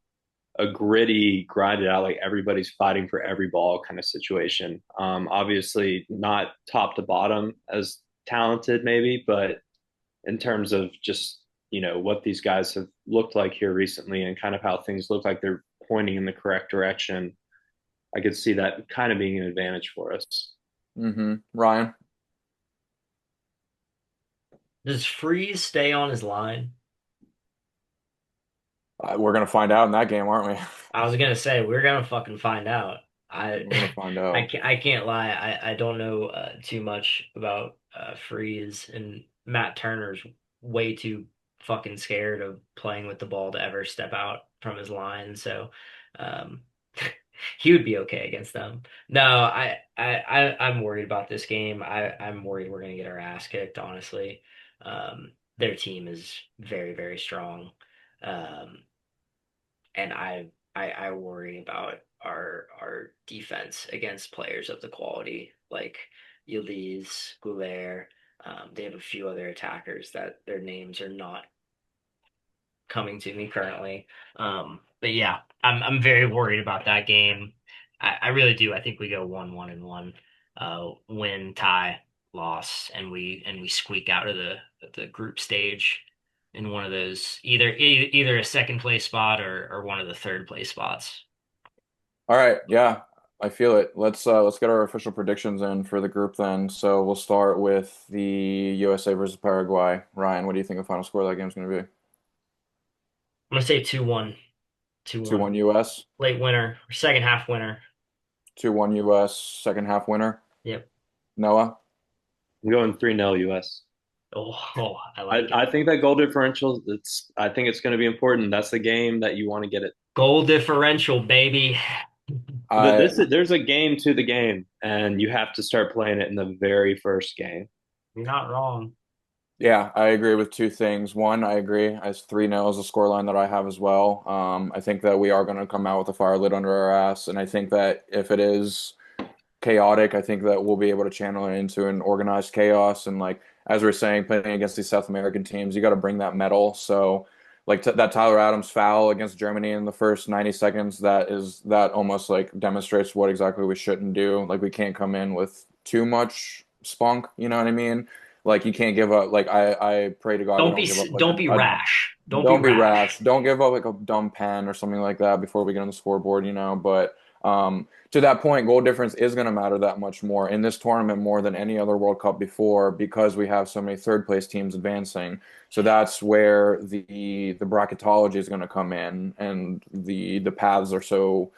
gritty, grinded out, like everybody's fighting for every ball kind of situation. Obviously, not top to bottom as talented, maybe, but in terms of just, what these guys have looked like here recently and kind of how things look like they're pointing in the correct direction, I could see that kind of being an advantage for us.
Ryan?
Does Freeze stay on his line?
We're gonna find out in that game, aren't we?
I was gonna say we're gonna fucking find out. I
We're gonna find out.
I can't lie. I don't know too much about Freeze, and Matt Turner's way too fucking scared of playing with the ball to ever step out from his line. So um, he would be okay against them. No, I'm worried about this game. I'm worried we're gonna get our ass kicked, honestly. Their team is very, very strong. Um, and I worry about our defense against players of the quality like Yildiz, Goulart. They have a few other attackers that their names are not coming to me currently. But yeah, I'm very worried about that game. I really do. I think we go 1-1-1, win, tie, loss, and we squeak out of the group stage in one of those either a second place spot or one of the third place spots.
All right, yeah, I feel it. Let's get our official predictions in for the group then. So we'll start with the USA versus Paraguay. Ryan, what do you think the final score of that game's gonna be?
I'm gonna say 2-1, 2-1.
2-1 US,
Late winner, second half winner.
2-1 US, second half winner.
Yep.
Noah?
I'm going 3-0 US.
Oh, I
I,
like it.
I think that goal differential, I think it's going to be important. That's the game that you want to get it.
Goal differential, baby.
I
There's a game to the game, and you have to start playing it in the very first game.
You're not wrong.
Yeah, I agree with two things. One, I agree as 3-0 is a scoreline that I have as well. I think that we are going to come out with a fire lit under our ass, and I think that if it is chaotic, I think that we'll be able to channel it into an organized chaos. And like as we are saying, playing against these South American teams, you got to bring that metal. So like t that Tyler Adams foul against Germany in the first 90 seconds, that almost like demonstrates what exactly we shouldn't do. Like we can't come in with too much spunk, you know what I mean? Like you can't give up. Like I pray to God we don't give up like
Don't be
a
rash. Don't be
don't be rash.
rash.
Don't give up like a dumb pen or something like that before we get on the scoreboard, you know. But To that point, goal difference is going to matter that much more in this tournament more than any other World Cup before because we have so many third place teams advancing. So that's where the bracketology is going to come in, and the paths are so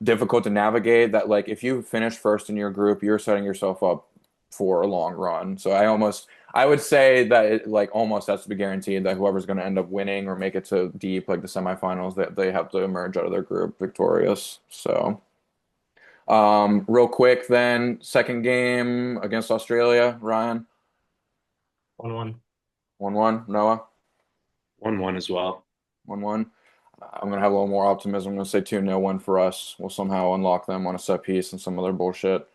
difficult to navigate that like if you finish first in your group, you're setting yourself up for a long run. So I would say that it like almost has to be guaranteed that whoever's going to end up winning or make it to deep like the semifinals that they have to emerge out of their group victorious. So real quick then, second game against Australia, Ryan,
1-1.
1-1, Noah,
1-1 as well.
1-1. I'm gonna have a little more optimism. I'm gonna say 2-0 win for us. We'll somehow unlock them on a set piece and some other bullshit.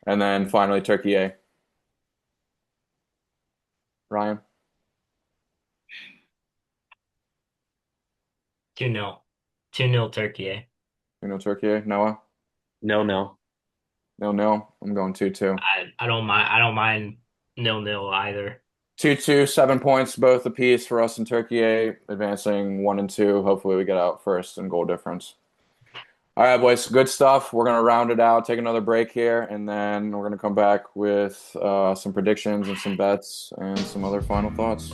And then finally Turkey A. Ryan,
2-0. 2-0 Turkey. Eh?
2-0 Turkey A. Noah,
No, no.
0-0. I'm going 2-2.
I don't mind. I don't mind 0-0 either.
2-2, 7 points both apiece for us and Turkey A, advancing 1 and 2. Hopefully we get out first in goal difference. All right, boys, good stuff. We're gonna round it out, take another break here, and then we're gonna come back with some predictions and some bets and some other final thoughts.